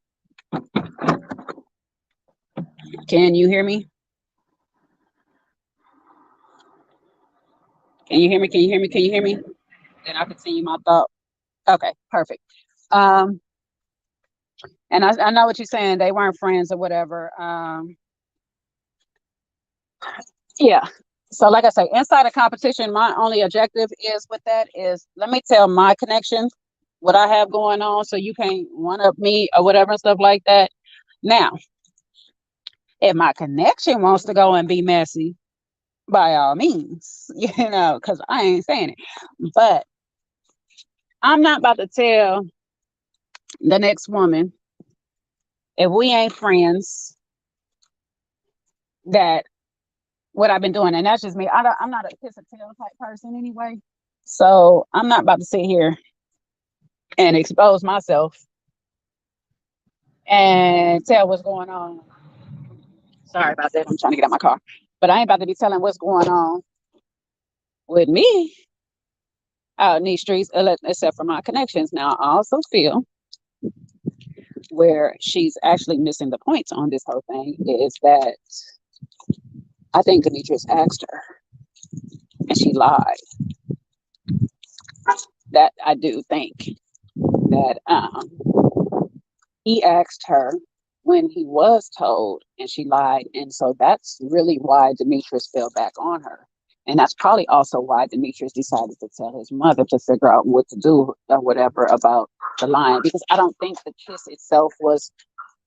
Can you hear me? Can you hear me? Can you hear me? Can you hear me? Then I'll continue my thought. Okay, perfect. Um, and I know what you're saying. They weren't friends or whatever. Yeah. So like I say, inside of competition, my only objective is with that is let me tell my connections, what I have going on, so you can't one up me or whatever and stuff like that. Now, if my connection wants to go and be messy, by all means, because I ain't saying it. But I'm not about to tell the next woman, if we ain't friends, that what I've been doing. And that's just me. I'm not a kiss and tell type person anyway. So I'm not about to sit here and expose myself and tell what's going on. Sorry about that. I'm trying to get out my car. But I ain't about to be telling what's going on with me out in these streets, except for my connections. Now, I also feel where she's actually missing the points on this whole thing is that I think Demetrius asked her and she lied. That I do think that he asked her when he was told and she lied. And so that's really why Demetrius fell back on her. And that's probably also why Demetrius decided to tell his mother to figure out what to do or whatever about the lying. Because I don't think the kiss itself was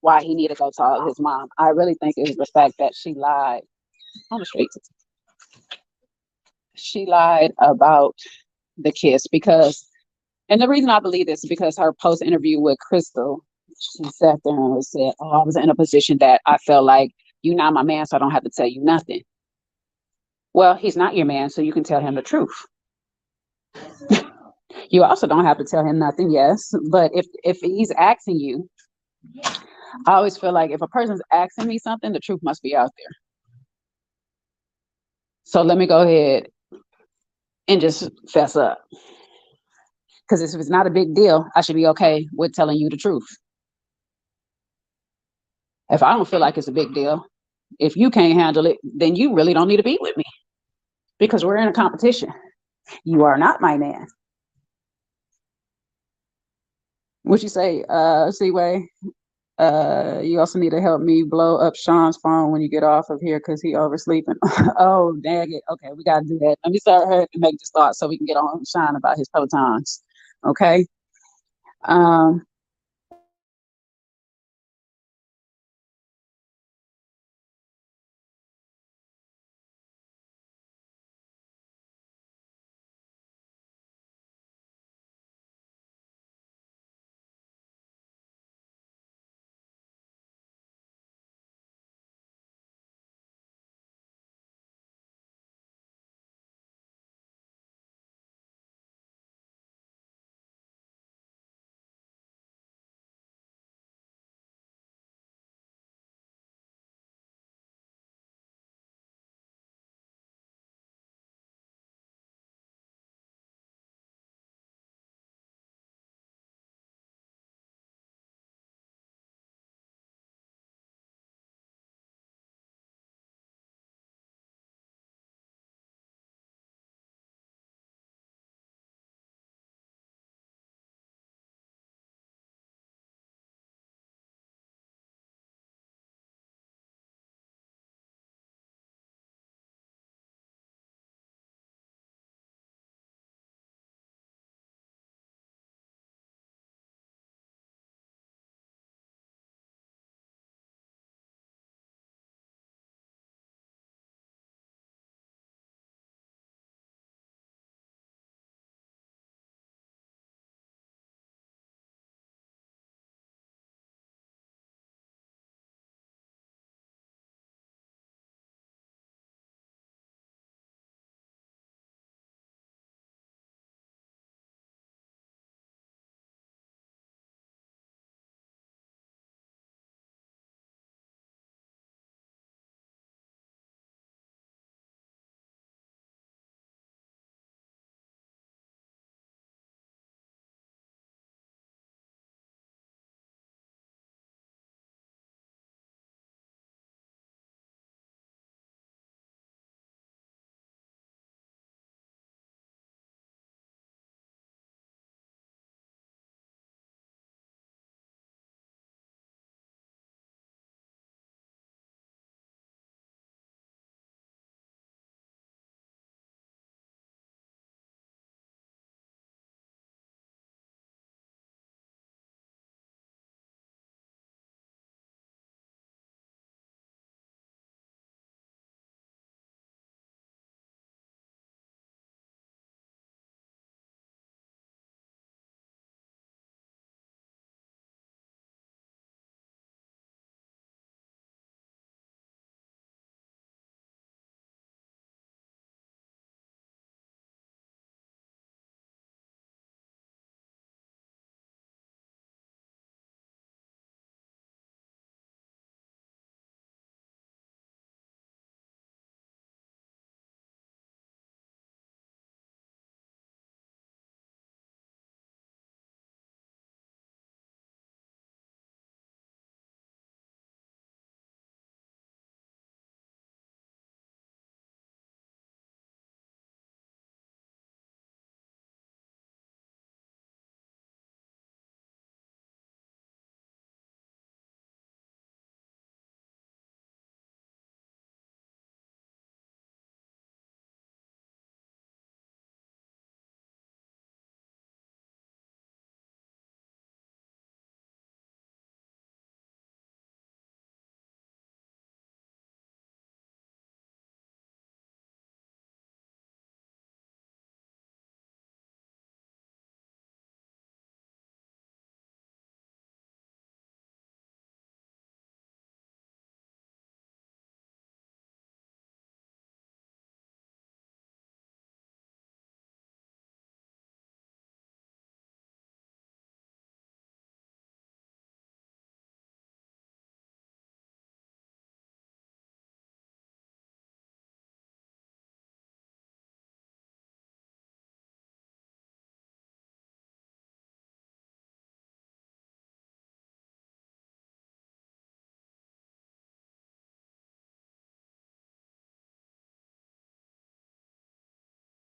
why he needed to go tell his mom. I really think it was the fact that she lied on the streets. She lied about the kiss because, and the reason I believe this is because her post interview with Crystal, she sat there and said, "Oh, I was in a position that I felt like you're not my man, so I don't have to tell you nothing." Well, he's not your man, so you can tell him the truth. You also don't have to tell him nothing, yes, but if he's asking you, I always feel like if a person's asking me something, the truth must be out there. So let me go ahead and just fess up. Because if it's not a big deal, I should be okay with telling you the truth. If I don't feel like it's a big deal, if you can't handle it, then you really don't need to be with me because we're in a competition. You are not my man. What you say, Seaway? You also need to help me blow up Sean's phone when you get off of here because he oversleeping. Oh, dang it. Okay, we got to do that. Let me start her to make this thought so we can get on Sean about his Pelotons. Okay.